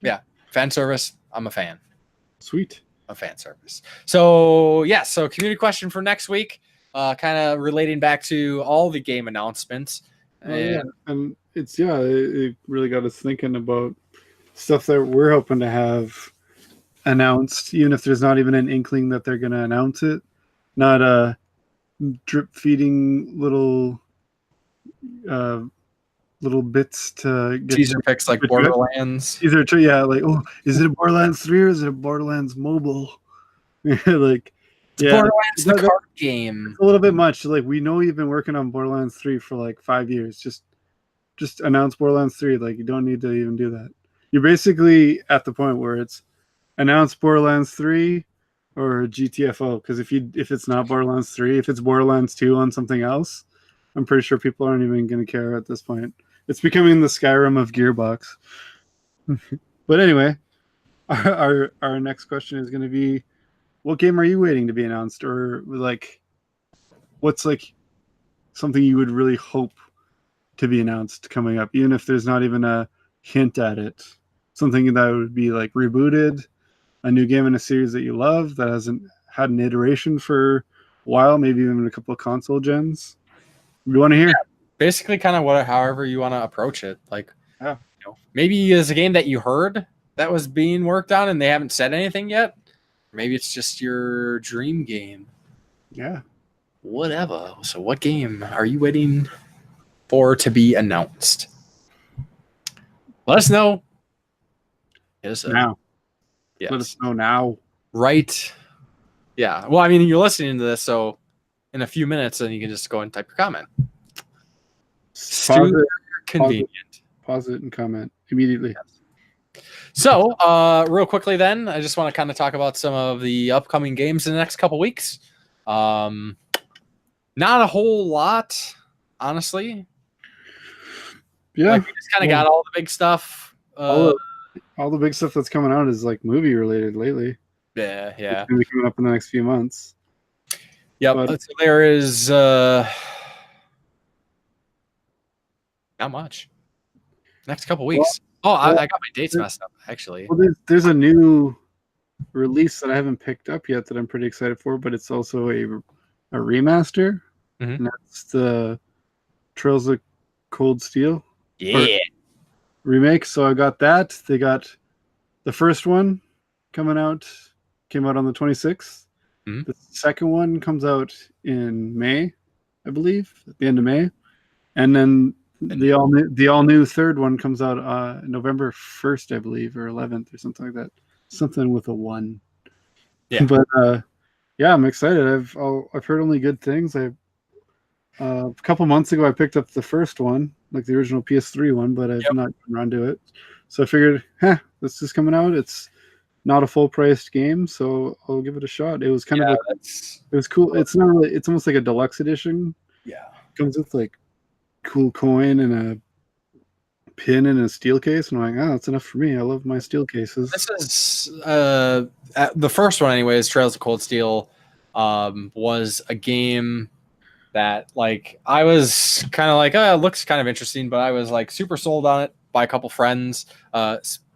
yeah, fan service. I'm a fan. Sweet. Of fan service. So yeah, so community question for next week, kind of relating back to all the game announcements. And it really got us thinking about stuff that we're hoping to have announced, even if there's not even an inkling that they're going to announce it. Not a drip feeding little bits to get teaser picks like Borderlands. Teaser, like, is it a Borderlands 3 or is it a Borderlands mobile? Like, Borderlands the card game. It's a little bit much. Like, we know you've been working on Borderlands 3 for like 5 years. Just announce Borderlands 3. Like, you don't need to even do that. You're basically at the point where it's announce Borderlands 3 or GTFO. Because if it's not Borderlands 3, if it's Borderlands 2 on something else, I'm pretty sure people aren't even going to care at this point. It's becoming the Skyrim of Gearbox. But anyway, our next question is going to be, what game are you waiting to be announced? Or like, what's like something you would really hope to be announced coming up, even if there's not even a hint at it? Something that would be like rebooted, a new game in a series that you love that hasn't had an iteration for a while, maybe even a couple of console gens. We want to hear. Yeah, basically, kind of however you want to approach it. Like, maybe it's a game that you heard that was being worked on and they haven't said anything yet. Maybe it's just your dream game. Yeah. Whatever. So, what game are you waiting for to be announced? Let us know. Now. Yes. Let us know now. Right. Yeah. Well, I mean, you're listening to this, so in a few minutes, then you can just go and type your comment. Super convenient. Pause it and comment immediately. So, real quickly then, I just want to kind of talk about some of the upcoming games in the next couple weeks. Not a whole lot, honestly. Yeah. Like, we just kind of got all the big stuff. All the big stuff that's coming out is like movie related lately. Yeah. It's going to be coming up in the next few months. Yep. But so there is not much. Next couple weeks. I got my dates messed up, actually. Well, there's a new release that I haven't picked up yet that I'm pretty excited for, but it's also a remaster, and that's the Trails of Cold Steel remake. So I got that. They got the first one came out on the 26th. The second one comes out in May, I believe, at the end of May, and then the all new third one comes out November 1st, I believe, or 11th, or something like that. Something with a 1. Yeah, but I'm excited. I've heard only good things. A couple months ago, I picked up the first one, like the original PS3 one, but I've not gotten around to it. So I figured, this is coming out. It's not a full-priced game, so I'll give it a shot. It was kind of it was cool. It's not really. It's almost like a deluxe edition. Yeah, it comes with like cool coin and a pin and a steel case, and I'm like, that's enough for me. I love my steel cases. This is the first one, anyways. Trails of Cold Steel was a game that, like, I was kind of like, it looks kind of interesting, but I was like super sold on it by a couple friends.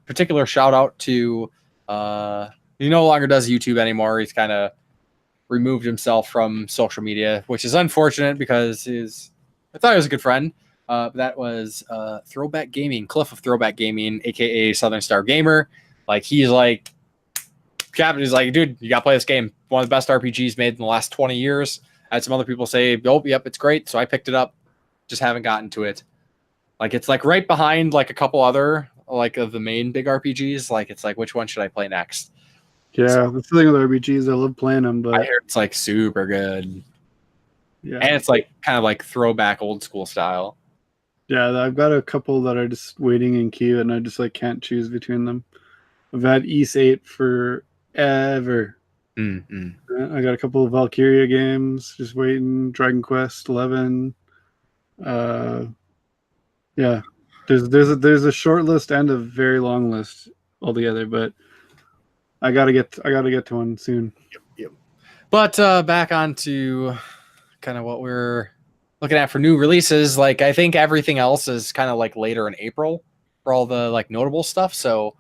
Particular shout out to he no longer does YouTube anymore. He's kind of removed himself from social media, which is unfortunate because I thought he was a good friend. That was Throwback Gaming, Cliff of Throwback Gaming, aka Southern Star Gamer. Like, he's like, Captain is like, dude, you gotta play this game. One of the best RPGs made in the last 20 years. I had some other people say, yep, it's great. So I picked it up. Just haven't gotten to it. Like, it's like right behind like a couple other like of the main big RPGs. Like, it's like, which one should I play next? Yeah, the thing with RPGs, I love playing them, but I hear it's like super good. Yeah, and it's like kind of like throwback old school style. Yeah, I've got a couple that are just waiting in queue, and I just like can't choose between them. I've had East 8 forever. I got a couple of Valkyria games just waiting. Dragon Quest 11. Yeah, there's a short list and a very long list altogether, but I gotta get to one soon. Yep. But back on to kind of what we're looking at for new releases. Like, I think everything else is kind of like later in April for all the like notable stuff. So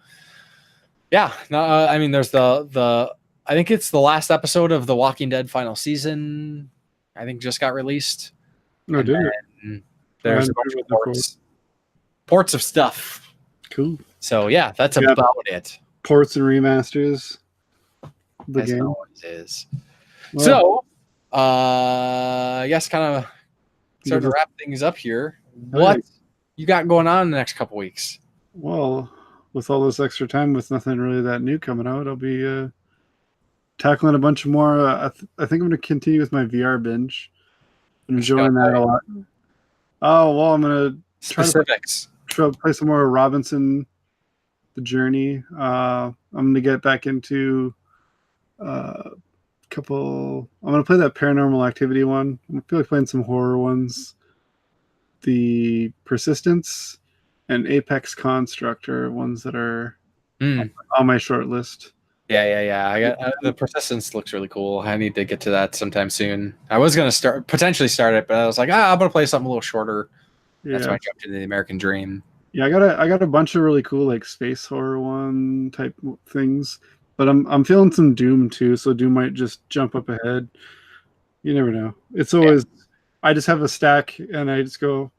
yeah, no, I mean, there's the I think it's the last episode of The Walking Dead final season. I think just got released. No, did it? There's a bunch of ports of stuff. Cool. So yeah, that's about it. Ports and remasters. The As game it always is. Well, so, I guess kind of starting to wrap things up here. What you got going on in the next couple weeks? Well, with all this extra time, with nothing really that new coming out, I'll be tackling a bunch more. I think I'm going to continue with my VR binge. I'm enjoying that a lot. Oh, well, I'm going to try to play some more Robinson, The Journey. I'm going to get back into I'm going to play that Paranormal Activity one. I feel like playing some horror ones. The Persistence and Apex Constructor ones that are on my short list. Yeah. I got the Persistence looks really cool. I need to get to that sometime soon. I was going to potentially start it, but I was like, I'm going to play something a little shorter. Yeah. That's why I jumped into the American Dream. Yeah, I got a bunch of really cool like space horror one type things, but I'm feeling some Doom too, so Doom might just jump up ahead. You never know. It's always I just have a stack and I just go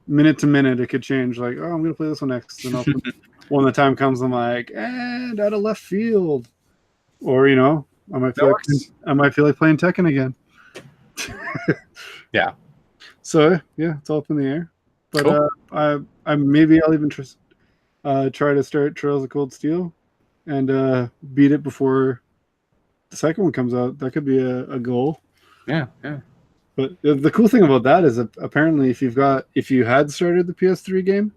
minute to minute. It could change. Like, I'm gonna play this one next, and when the time comes, I'm like, and out of left field, or I might feel like playing Tekken again. Yeah. So it's all up in the air. But cool. I'll even try to start Trails of Cold Steel and beat it before the second one comes out. That could be a goal. Yeah. But the cool thing about that is that apparently if you had started the PS3 game,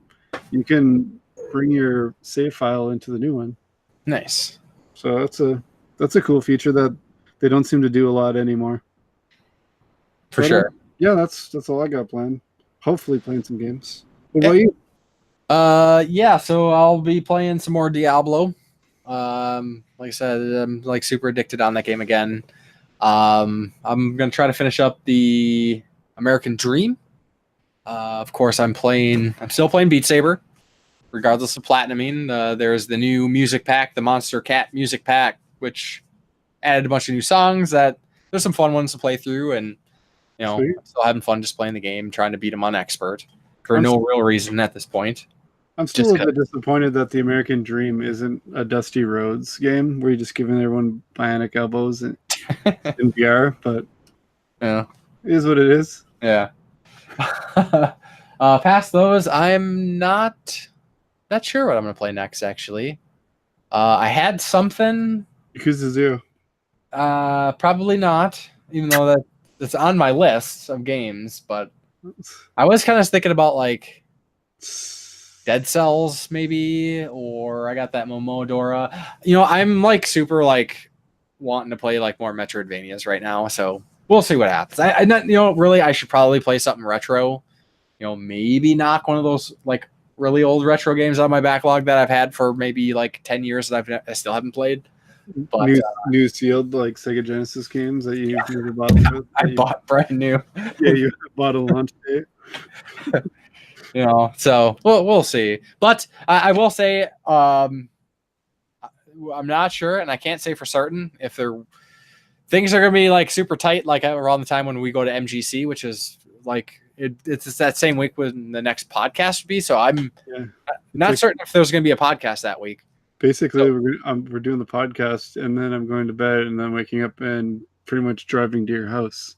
you can bring your save file into the new one. Nice. So that's a cool feature that they don't seem to do a lot anymore. For sure. Yeah, that's all I got planned. Hopefully playing some games. What about you? Yeah, so I'll be playing some more Diablo. Like I said, I'm like super addicted on that game again. I'm gonna try to finish up the American Dream. Of course, I'm still playing Beat Saber. regardless of platinuming. There's the new music pack, the Monster Cat music pack, which added a bunch of new songs that there's some fun ones to play through, and I'm still having fun just playing the game, trying to beat them on expert for real reason at this point. I'm still a bit disappointed that the American Dream isn't a Dusty Rhodes game where you're just giving everyone bionic elbows in VR, but yeah, it is what it is. Yeah. Past those, I'm not sure what I'm going to play next, actually. I had something. Yakuza 0. Probably not, even though that's on my list of games, but I was kind of thinking about like Dead Cells maybe, or I got that Momodora. I'm like super like wanting to play like more Metroidvanias right now, so we'll see what happens. I really I should probably play something retro. Maybe knock one of those like really old retro games out of my backlog that I've had for maybe like 10 years that I still haven't played. But new sealed like Sega Genesis games that you never bought. I bought brand new. Yeah, you bought a launch date. So we'll see. But I will say I'm not sure, and I can't say for certain if things are going to be like super tight, like around the time when we go to MGC, which is like it's that same week when the next podcast would be. So I'm not certain if there's going to be a podcast that week. Basically, we're doing the podcast, and then I'm going to bed, and then waking up and pretty much driving to your house.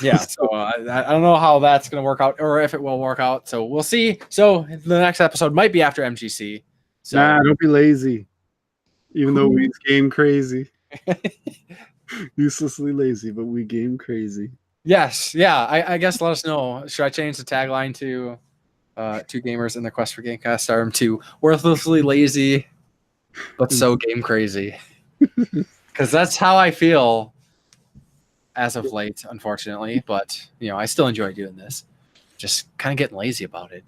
Yeah, so I don't know how that's going to work out, or if it will work out. So we'll see. So the next episode might be after MGC. So. Nah, don't be lazy. Even though we game crazy. Uselessly lazy, but we game crazy. Yes, yeah. I guess let us know. Should I change the tagline to two gamers in the quest for Gamecast Stardom to worthlessly lazy, but so game crazy? Because that's how I feel as of late, unfortunately. But I still enjoy doing this. Just kind of getting lazy about it.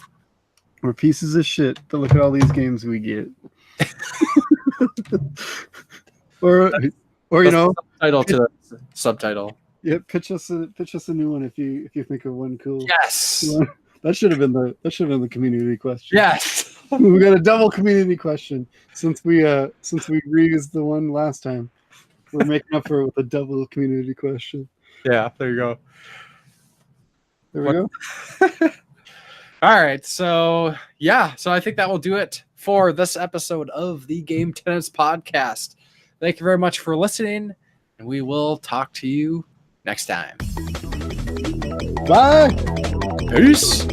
We're pieces of shit, but look at all these games we get. or subtitle to the subtitle. Yeah, pitch us a new one if you think of one cool. Yes. That should have been the community question. Yes. We got a double community question since we reused the one last time. We're making up for it with a double community question. Yeah, there you go. There we go. All right, so I think that will do it for this episode of the Game Tenants Podcast. Thank you very much for listening, and we will talk to you next time. Bye. Peace.